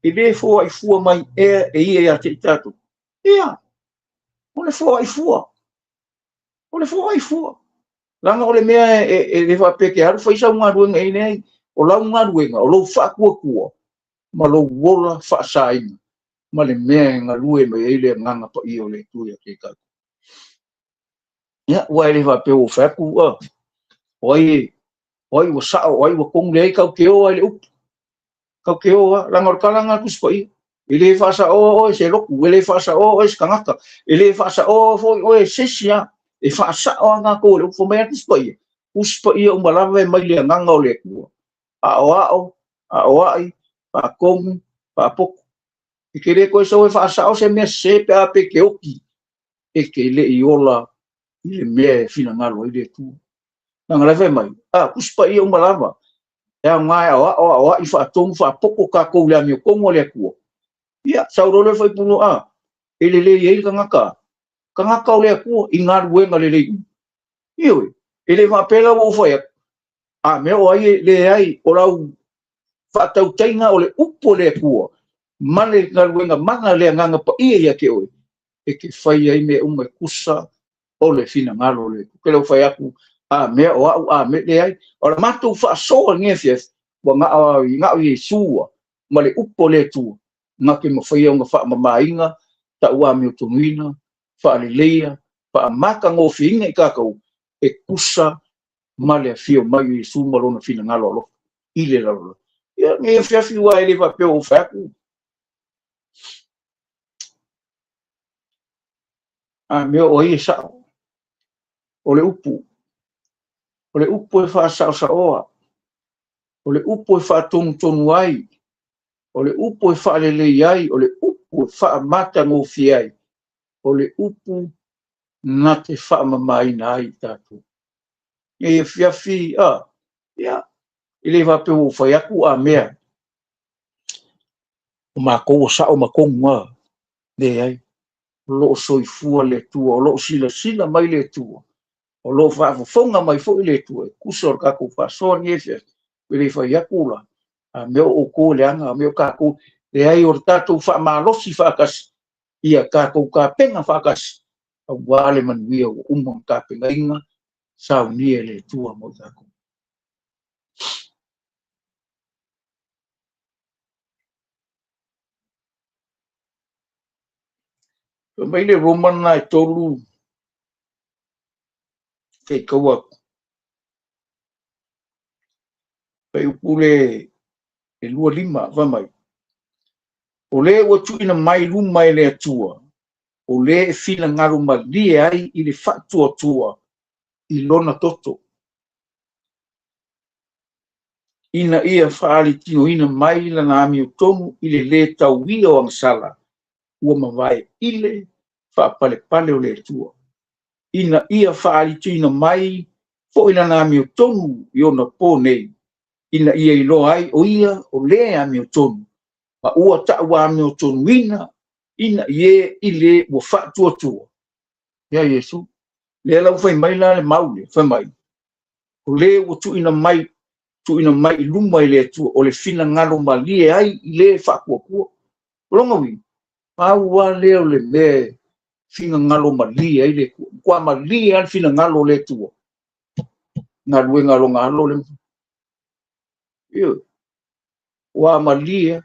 e le fo ai fua mai e ia te tatu ia o le fo ai fua langa o le mea e le fa peke haru fai sa unga ruenga e nei o la unga ruenga o lo fa kua ma lo wola fa sainga ma le mea nga lue mai e le nganga pa i o le tu ya ke ka ia ua ele va pe o fa ku oi wa sa oi wa kong le ka ke o ele ka ke o la ngor kala nga ku spoi ele fa sa o se lo ku ele fa sa o es kangaka ele fa sa o fo o se sia e fa sa o nga ko le fo me ku spoi o mala ve mai le nga ngole ku a o ai pa kong pa pok e kere ko so fa sa o se me se pe a pe ke o ki e ke le iola ile me fina ngalo ile tu na ngala ve mai ku spoi o mala ya ngai o i fa tong fa poko ka ko le mi ko mo le ku ia sauro le foi puno ele le ye ka ngaka o le ku i ngar we ngale le iwe ele va pela o foi me o ai le ai o la fa tau tainga o le upo le ku male ngar we nga manga le nganga pa ia ke o e ke fai ai me uma kusa o le fina ngalo le ke lo fai aku me o me le ai o la matu fa so nge fies wa nga Yesu ma le upo le tu nga ke mo fai nga fa mainga ta ua mi tunuina fa le leia fa maka ngo finga ka ko e kusa ma le fio mai Yesu ma lona fina ngalo lo ile lo ia me fia fi wa ele va pe o fa ku me o ia sa o le upo e fa sa o le upo e fa tonu ai o le upo e fa le ai o le upo e fa mata ngo fi ai o le upo na te fa mai nai tatu e fia fi ia ele va pe o fa yaku mea o ma ko sa o ma ko nga de ai lo soifua le tua o lo sila mai le tua o lo fa fonga mai fo le tua kusor ka ko fa so ni fe ele fa yakula me o ko le anga me ka ko le ai o tatu fa ma lo si fa kas ia ka ko ka penga fa kas wale man wi o ka penga inga sa ni le tua mo ta ko mai le roman na tolu ke kawa pe pule e lua lima va mai o le o tu ina mai lu mai le tua o le fina ngaru ma lie ai i le fatua tua i lona toto ina ia faali tino ina mai la na ami tomu i le tau ia o angsala ua mawai ile fa pale pale o le tua ina ia faali tino mai fo ina na ami tomu i ona po nei ina ia ilo ai o ia o le ami tomu ma ua ta wa ami tomu ina ie ile ua fatua tua ya Yesu le lau fai mai la le maule fai mai o le o tu ina mai luma i le tu o le fina ngalo malie ai i le whakua longa wi ua le o le me fina ngalo malie ai le kua malie ai fina ngalo le tu nga lue ngalo ngalo le iyo ua malie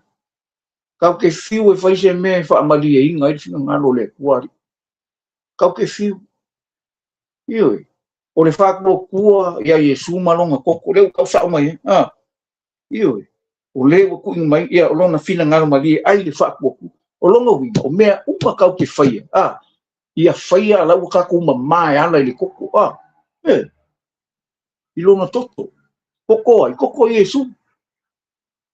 kau ke fiu e fai se me wha malie inga ai fina ngalo le kuari kau ke fiu iyo o le whakua ia Yesu malonga koko leu kau sao mai iyo o le ku mai ia o lona fina ngalo malie ai le whakua o longa wi o mea upa kau ke whaia ia whaia lau ka ku mai ala i le koko i lona toto koko Yesu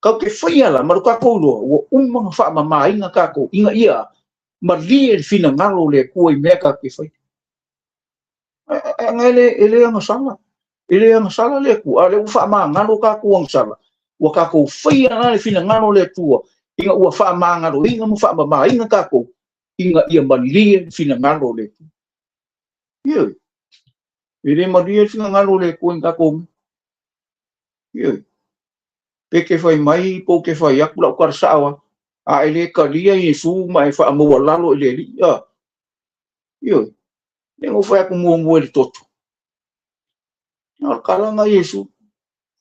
kau ke whaia la maru ka kou loa o umanga wha mai inga ka kou inga ia malie fina ngalo le kua i mea ka ke whaia ele anga sala le ku ale ufa ma ngalo ka ku ang sala wa ka ku fia na le fina ngalo le tua inga ua fa ma ngalo inga mu fa ma inga ka ku inga ia malie fina ngalo le ye ele malie fina ngalo le ku inga ku ye peke fai mai po ke fai ak la kar sawa ele ka lia Yesu mai fa mo lalo ele ye nengo fa ku mo le toto kala nga Yesu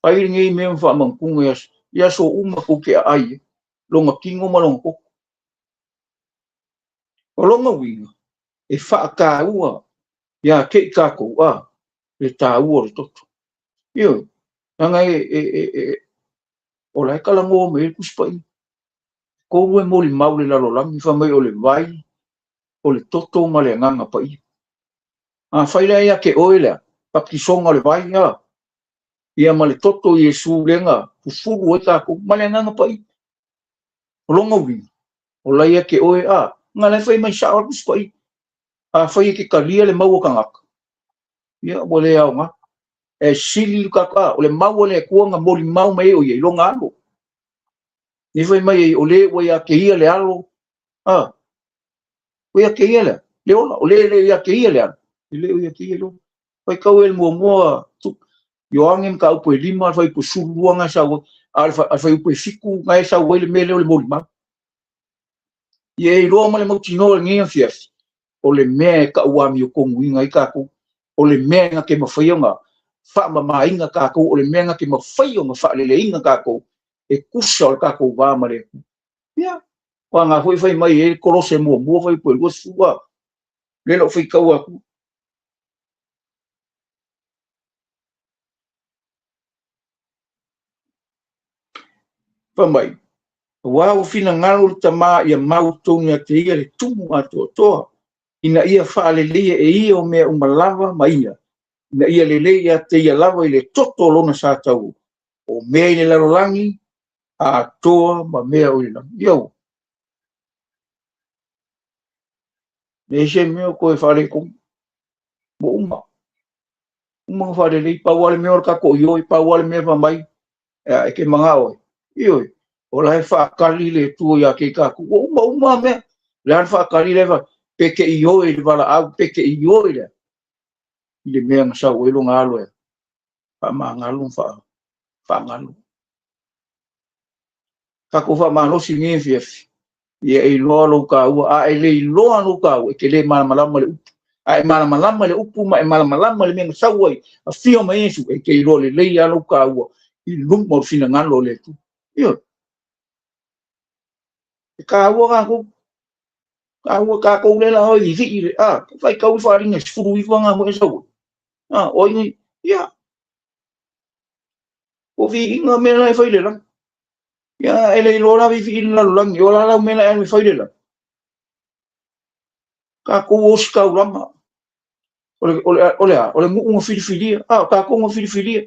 ai ngai me fa mangkung ya so uma ko ke ai longa kingo malong ko longa wi e fa ka ua ia ke kako le tāua le toto io anga o lai kala ngo me kuspai ko we mo le mau le lalo langi fa mai o le vai o le toto ma le nganga pai faila ia ke oila papkisonga le vai ia ma le toto Yesu lenga fufuru e kako ma le nganga pai longa wi o lai ia ke oe nga le fai mai sa o kuspai fai ke kalia le mau kangaka ia o le au nga sili kaka o le mau le kuanga mo li mau mai o ye longa alo ni fai mai o le o ia ke ia le alo o ia ke ia le ola o le ia ke ia le alo le o ia ke ia lo fai kau el mua yo angem ka upo lima fai po suluanga sa al fai upo fiku ngai sa o le mele o le mo li mau ye ro ma le mo tino ngi fias o le me ka uami o kongu ngai ka ko o le me nga ke mafaianga fa ma inga ka ko o le me nga ke mafaianga fa le inga ka ko e kusa o ka ko va ma le ya wa nga foi fai mai e kolose mo fai po lo sua le lo fai kau aku fa mai wa o fina ngalo tama ia mau tonga te ia le tumu ato to ina ia fa le e ia o me umalava mai na ia lele ia te ia lava i le toto lona sa tau o mea i le larolangi a toa ma mea o ina iau me se mea koe whare kong mo uma whare lei pauale mea orka ko ioi pauale mea pa mai e ke mga oi ioi o lai whaakali le tua ia ke kako o uma mea le han whaakali le wa peke ioi le wala au peke ioi le mea ngasa o ilo ngalo e pa maa ngalo wha ngalo kako wha maa losi nge fiafi ia e loa lo ka ua e le loa lo ka ua ke le malamalama le upu e malamalama le upu ma e malamalama le mea ngasa ai a fio ma Yesu e ke loa le leia lo ka ua i lumo fina ngalo le tu io ka ua ka ko le la hoi vi ile fai ka ua faringa sfuru i wanga mo e sau o ingi ia o vi inga mea lai fai le lang ia ele loa vi ina la lang yo la mea lai mi fai le lang ka ko o ska urama ole ngu filifilia ka ko ngu filifilia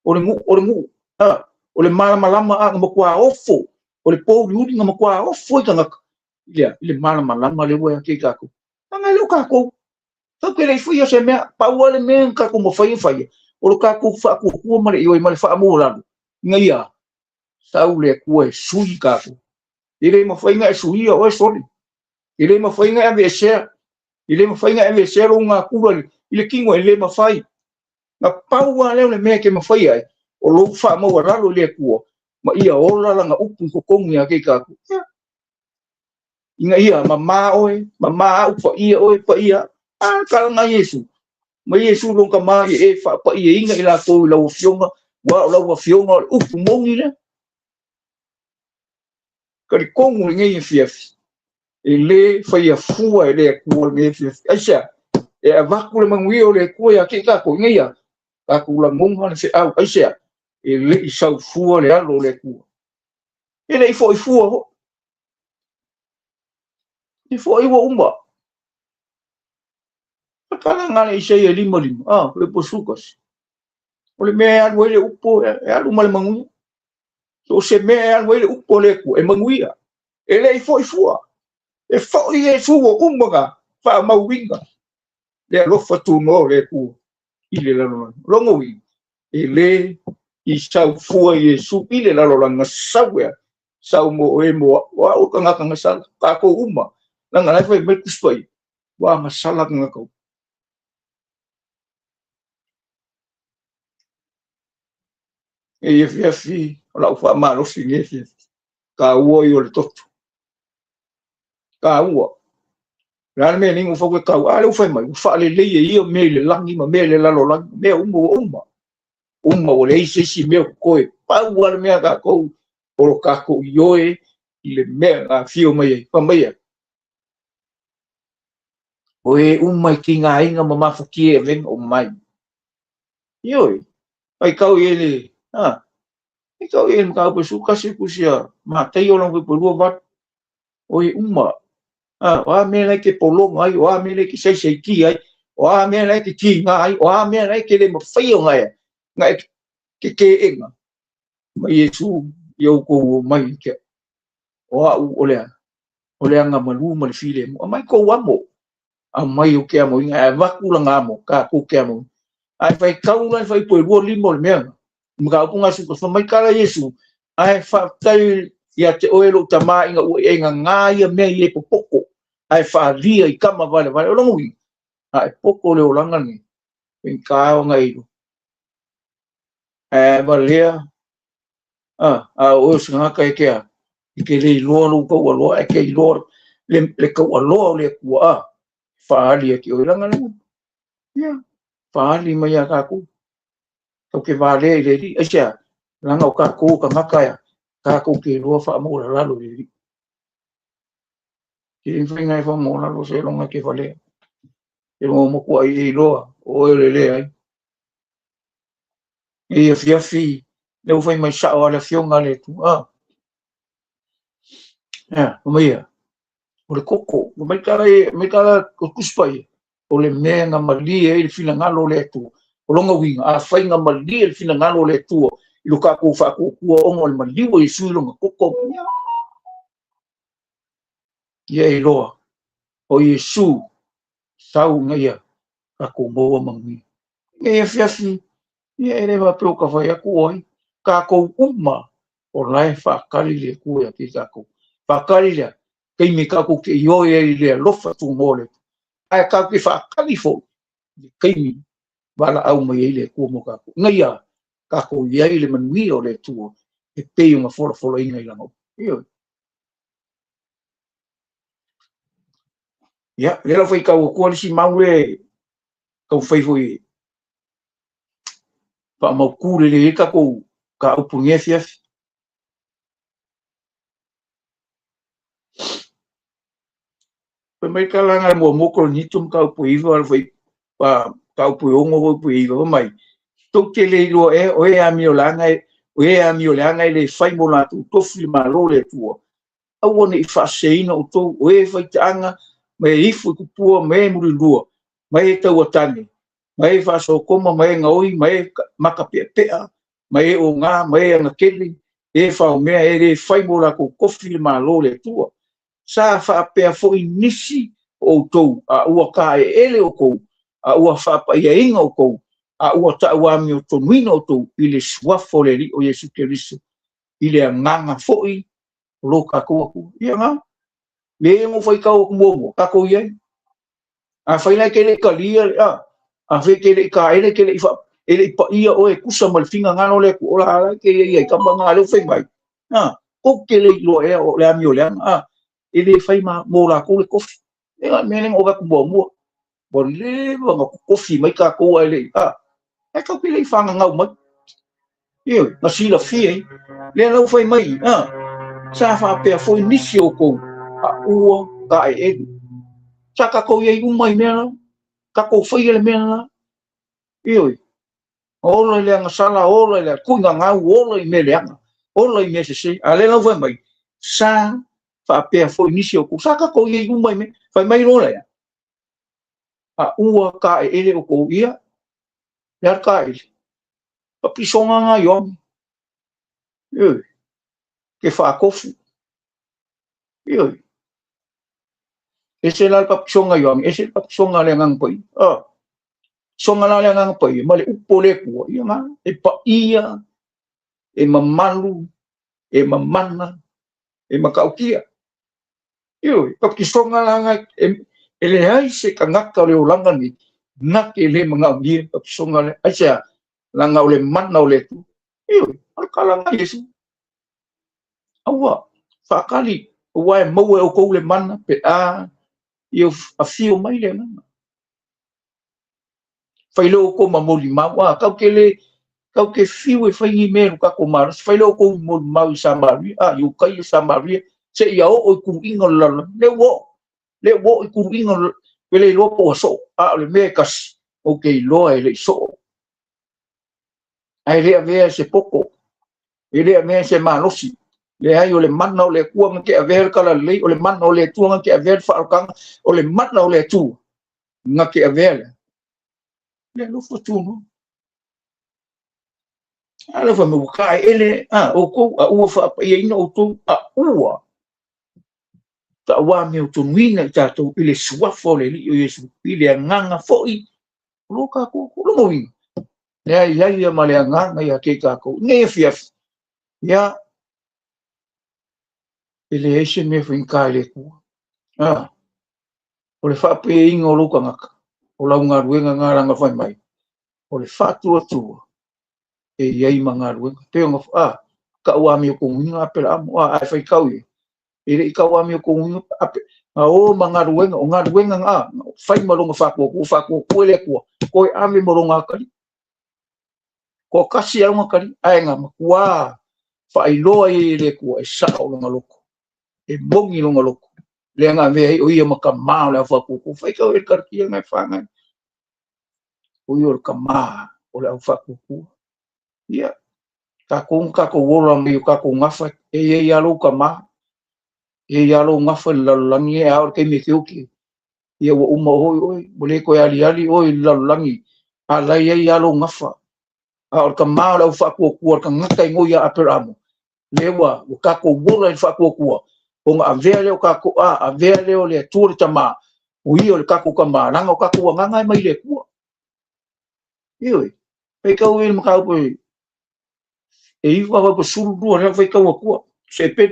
ole ngu ole malama nga kwa ofo ole po uri nga kwa ofo nga ile malama le wa ke ka ko nga lo ka ko fa ke le fuia se me pa ole me ka ko mo fai ole ka ko fa ko ko ma le yo ma le fa mo la nga ia saule ko e sui ka ko ile mo fai nga sui o soli ile mo fai nga be se ile mo fai nga be se ro nga ku ile kingo ile mo fai na paua le me ke mo fai ai o lo fa mo ralo le ku ma ia ola nga upu ko kongi ake ka ku inga ia mama upa ia pa ia ka nga Yesu ma Yesu lo ka ma e fa pa ia inga ila ko lo fionga wa fionga upu mongi le ka ri kongu ngai fiaf ele fa ia fua ele ku ngai fiaf aisha e avaku le mangui o le ku ya ke ka ko ngai ya ka ku la monga se au aisha ele i sau fua le alo le ku ele i fua i fua i wa umba kala ngana i sei lima le posukas ole me al wele upo e alu mal mangui so se me al wele upo le ku e mangui ele i fua e fo i fu o umba fa mawinga le lo fatu no le ku ile la longo wi ele i sau fua Yesu ile la lo nga sawe sau mo e mo wa o kanga sa ka ko uma na nga fa me kuspai wa masala nga ko e fi la fa ma lo finge ka wo yo le toto ka wo realmente ninguém foi que caiu o foi mais falei ia me le langi ma me le la lo lang me uma o le se me ko pa o me ka ko o ka ko yo le me a fio mai pa mai Oe umai ki ngā inga mamafuki e venga o mai. Ioi, ai kau ele, ai kau ele kau pesu kasi kusia, ma tei orang pe pelua bat, oe uma, wa me lai ke polong ai, wa me lai ke sei ki ai, wa me lai ke ki ngā ai, wa me lai ke le mawhaio ngai ke enga. Mai Yesu, iau ko mai ke, wa u olea ngā malu mali file mo, mai ko wamo, a mai o ke amo, inga e waku la ngā mo, ka ko ke amo, ai fai kaula fai po lua limo le mea mga upunga su ko mai kala Yesu ai fa tai ia te oelo tama inga u enga ngaia me ie popoko ai fa lia I kama vale o ngui ai poko le olanga ni en ka ngai valia o singa kai ke ke le lo ko lo ke lo le ko lo le ku fa lia ki olanga ni ya fa li mai ka ku o ke vale le ri asia langa o ka ko ka ngaka ya ka ko ke lo fa mo la lo ri ki finga fa mo la lo se longa ke vale e mo ko ai lo o le ai e fiafi le fai mai sa o le fionga le tu mai o le koko mai kala ko kuspai o le menga mali e fina ngalo le tu o longa winga a fai nga mali e fina ngalo le tu I luka ko fa ko o le mali o Yesu longa koko ye loa o Yesu sau ngai ka ko mo mangi e fiafi ye le va pro ka vai ko ai ka ko uma o lai fa kali le ku ya ki ka ko fa kali le ke mi ka ko ke yo e le lofa tu mole ai ka ki fa kali fo ke mi wala au mai le ku mo ka ko ngai ya ka ko ye le manui o le tu e pe unha folo inga I lango yo ya le foi ka ko si maule ka foi foi pa mau ku le ka ko ka o pungesia pe mai ka langa mo ko ni tum ka po iwa foi pa ka po ongo po iwa mai to ke le lo o e a mi o langa le fai mo la tu to filma lo le tu a wona I fa seina o to o e fai tanga me ifu ku pu me muri lua mai te watani mai fa so koma mai ngoi mai maka pe mai o nga mai na keli e fa o me e le fai mo la ko filma lo le tu sa fa pe fo inisi o to a ua ka ele o ko a ua fa pa ia inga o ko a ua ta ua mi o to mino to I le suafo le li o Yesu Keristo I le nganga foi lo ka ko ia nga le mo foi ka o mo ka ko ia a fai na ke le ka lia a fe ke le ka ele ke le fa ele pa ia o e kusa mal finga ngano le ko la ke ia ka banga le fe mai ko ke le lo e o le ami o le ele fai ma mo la ko le kofi e meneng o ka mo bon le mo kofi mai ka ko ele e ka pile fanga ngau mai io na sila fi le no fai mai sa fa pe foi nisi o ko a ua ka e sa ka ko ye mai mena ka ko fai le mena io o le nga sala o le ku nga ngau o le me le o le me se ale no fai mai sa fa pe foi nisi o ko sa ka ko ye mai me fai mai lo le a ua ka ele o ko ia ya ka ele pa pisonga nga yo ke fa kofu ese la pa pisonga yo ese pa pisonga le ngang pai songa la le ngang pai male upole ku ia nga e pa ia e mamalu e mamana e makaukia pa pisonga la nga ele ai se kangaka le ulanga ni ngake le mga ngi pa pisonga le acha langa ole manna ole tu kala nga Yesu awa fa kali wa mo o ko le manna pe io a fio mai le nga fai lo ko ma moli ma wa ka ke fio e fai ni me ka ko mar fai lo ko mo ma Samaria io kai Samaria se ia o ku ingo le wo ku ingo Pele lo po so a le mekas o ke lo e le so ai le ave se poko e le ave se manosi le ai o le mana o le kuanga ke ave kala le o le mana o le tuanga ke ave fa kanga o le mana o le tu nga ke ave le lo fo tu no ala fa mo ka ele o ko a u fa e ino tu a ua ta wa me tu wina ta tu ile swafo le li o yesu ile nganga fo I lo ka ko lo mo wi ya ma le nganga ya ke ka ko ne fiaf ya ele ese me fin ka le ku o le fa pe ingo lo ka ngaka o la nga ruenga nga nga fa mai o le fa tu e yai manga ruenga pe ngo ka wa me ko nginga pe la mo ai fa ka wi ele ka wa me ko nginga o manga ruenga o nga ruenga nga fa ma lo nga fa ko le ko e ame mo nga ka ko kasi a nga ka ai nga wa fa I loa I le ko e sa o nga loko e bongi nga loko le nga me o ia maka ma la fa ko fa ka e ka ki nga fa nga o ia ka ma o la fa ko ia ka ko wola me ka ko ngafa e ia lo ka ma e ia lo ngafa la langi e au ke me ke oki ia wo uma oi bole ko ali oi la langi ala ia lo ngafa au ka ma la fa ko ka ngata ngo ia aperamo lewa o ka ko wola fa ko o nga vele o ka ko a vele o le tur tama o io le ka ko ka ma nga o ka ko nga mai le ku io pe ka o ma ka po e iwa ko suru do re fa ka ko se pe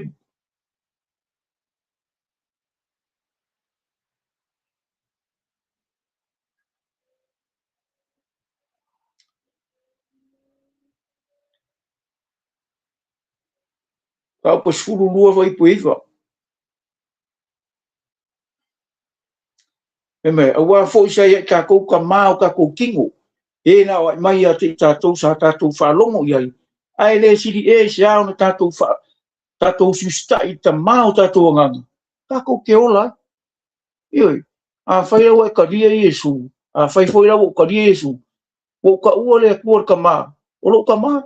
ka po suru do fa po iwa me wa fo sai ka ko ka ma o ka ko kingo e na o mai a te tatou sa tatou fa longo ia ai le siri e sia o tatou fa tatou susta I ta ma o tatou nganga ka ko ke ola io a fai o ka dia Yesu a fai foi la o ka dia Yesu o ka u le ku ka ma o lo ka ma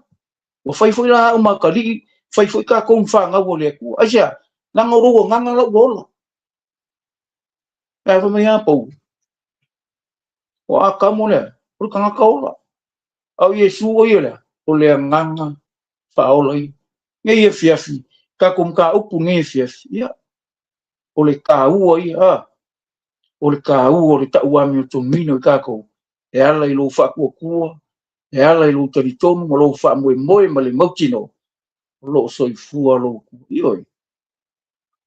o fai foi la o ma ka li fai foi ka ko fa nga o le ku a sia na ngoro nganga la o la fa me ya po o a ka mo le o ka nga ka ola au Yesu o ile o le nganga fa o le nge ye fiafi ka kum ka upu nge fiafi ya o le ka u ai o le ka u o le ta ua mi to mino ka ko e ala I lo fa ko e ala I lo tari tonu mo lo fa mo ma le motino lo so I fu lo io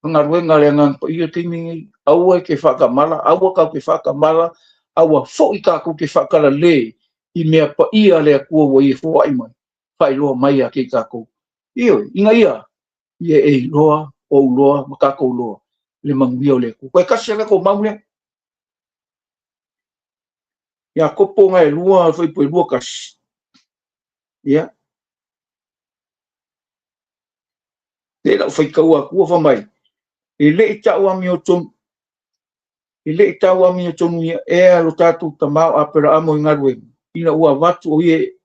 nga ruenga le ngang po io timi au ke fa ka mala au ka ke fa ka mala au fo I ka ko ke fa ka le I me pa ia le ku o I fo ai mai fai lo mai a ke ka ko io inga ia ye e loa o loa ma ka ko loa le mangbio le ku ka se ko mamle ya ko po ngai lua foi po lua kas ya le la foi ka wa ku fa mai ele ta wa mi o ton ele ta wa mi o ton e lo tatu tama a pera amo ngarwe ina ua watu o ye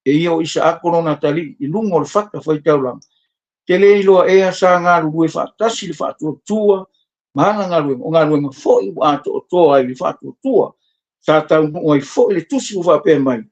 e io isa akono natali I lungo le fata foi taulang ke le ilo e sa ngaru e fa tasi le fatu tua mana ngarwe foi wa to ai le fatu tua sa ta o foi le tusi va pe mai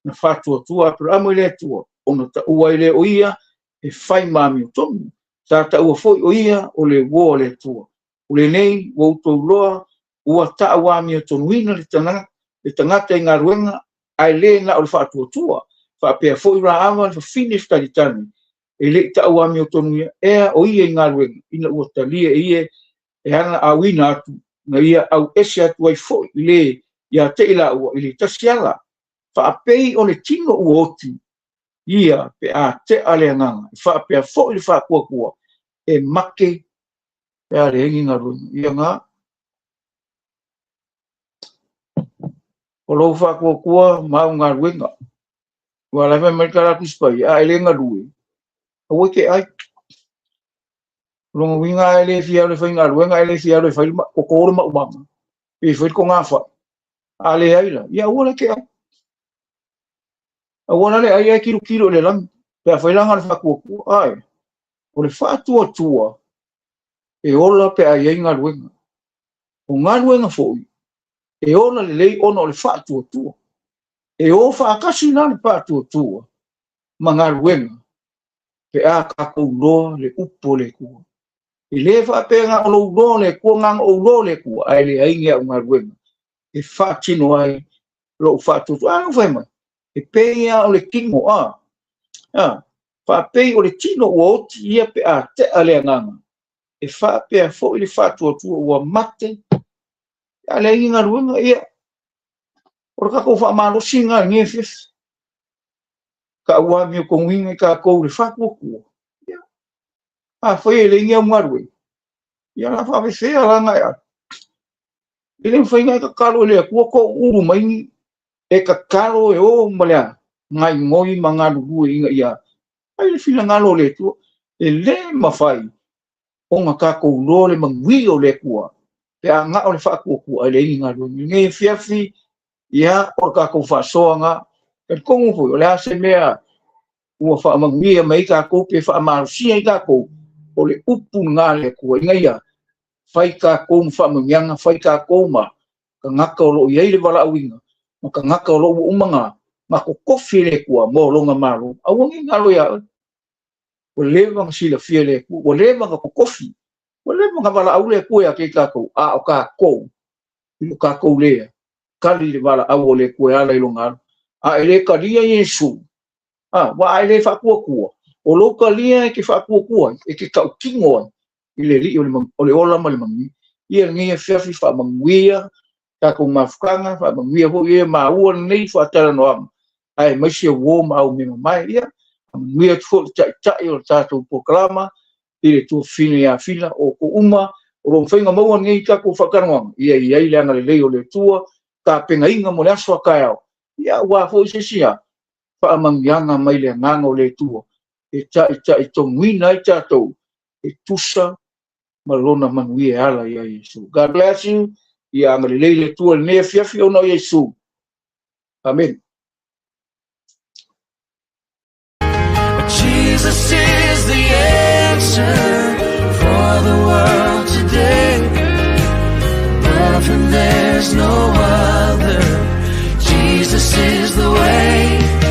na fatu tua pera amo le tua ona ta ua ile o ia e fai mami o tonu sa ta ua foi o ia o le wo le tua o le nei wo to loa ua ta wa mi o tonu ina le tangata I ngaruenga ai le na o le fatu tua fa pe foi ra ava fa finish ta ditani e le ta wa mi o tonu ia e o ia I ngaruenga ina ua talia ia e ana a wina atu na ia au ese atu ai foi le ia te ila ua ili tasiala fa pei o le tino ua oti ia pe a te ale nganga fa pe fo le fa kua e make pe ale ngi ngaru ia nga o lo fa kua ma ngaru nga wala me merka la kuspai a ele ngaru o ke ai lo winga ele fia le fa ngaru nga ele fia le fa ko ko ma umama e foi ko ngafa ale aila ia ora ke ora le ai kilo le lang pe foi lang fa ku ai o le fa tua e ola pe ai inga luenga o ngā luenga foi e ona le lei ona o le fa tua e o fa kasi na le fa tua ma ngā luenga pe a ka kouloa le upo le kua i le fa pe ngā o lo le kua ngā o lo le kua ai le ainga o ngā luenga e fa tino ai lo fa tua a no fai mai e pe ia o le kingo fa pe o le tino o ti ia pe a te ale nganga e fa pe a fo i le fa tua ua mate a le inga luenga ia o ka ko fa malo singa nge fif ka ua mi ko winga ka ko le fa ku ia a foi le inga marwe ia la fa fe ala nga ia ile foi nga ka kalo le ku ko uru mai e ka kalo e o malea ngai ngoi manga lu inga ia ai le fina ngalo le tu e le mafai o nga ka ko lo le mangwi o le ku pe nga o le fa ku ai le inga lu nge fiafi ia o ka ko fa soanga e ko mo foi o le ase mea ua fa mangwi mai ka ko pe fa marusia ka ko o le upu nga le ku inga ia fai ka ko fa manyanga fai ka ko ma ka ngaka o lo ia le wala winga ma ka ngaka o lo umanga ma ko kofi le ku mo longa maru a wongi ngalo ia o le wang sila fiele ku o le wang ko kofi o le wang wala au le ku ya ke ka ko a o ka ko i ka ko le kali le wala au le ku ala i longa a ele ka dia Yesu wa ele fa ku o lo ka lia ke fa ku e ke ka kingo i le ri o le ola ma le mangi ia ngia fiafi fa manguia ka ko mafkanga fa manguia ho ia ma ua nei fa tala no am ai mai se wo ma o me mai ia manguia fo cha o tato programa i le tu fina fila o ko uma o lo fenga mo ngai ka ko fakanwa ia ia le le o le tua ka penga inga mo le aso ka ia wa fo se sia fa mangianga mai le nganga o le tua e cha i tongwina i tato e tusa malona manui ala ia Yesu. God bless you. Ia ngalilele tua ne fiafi ona Yesu. Amen. Jesus is the answer for the world today. Above him there's no other. Jesus is the way.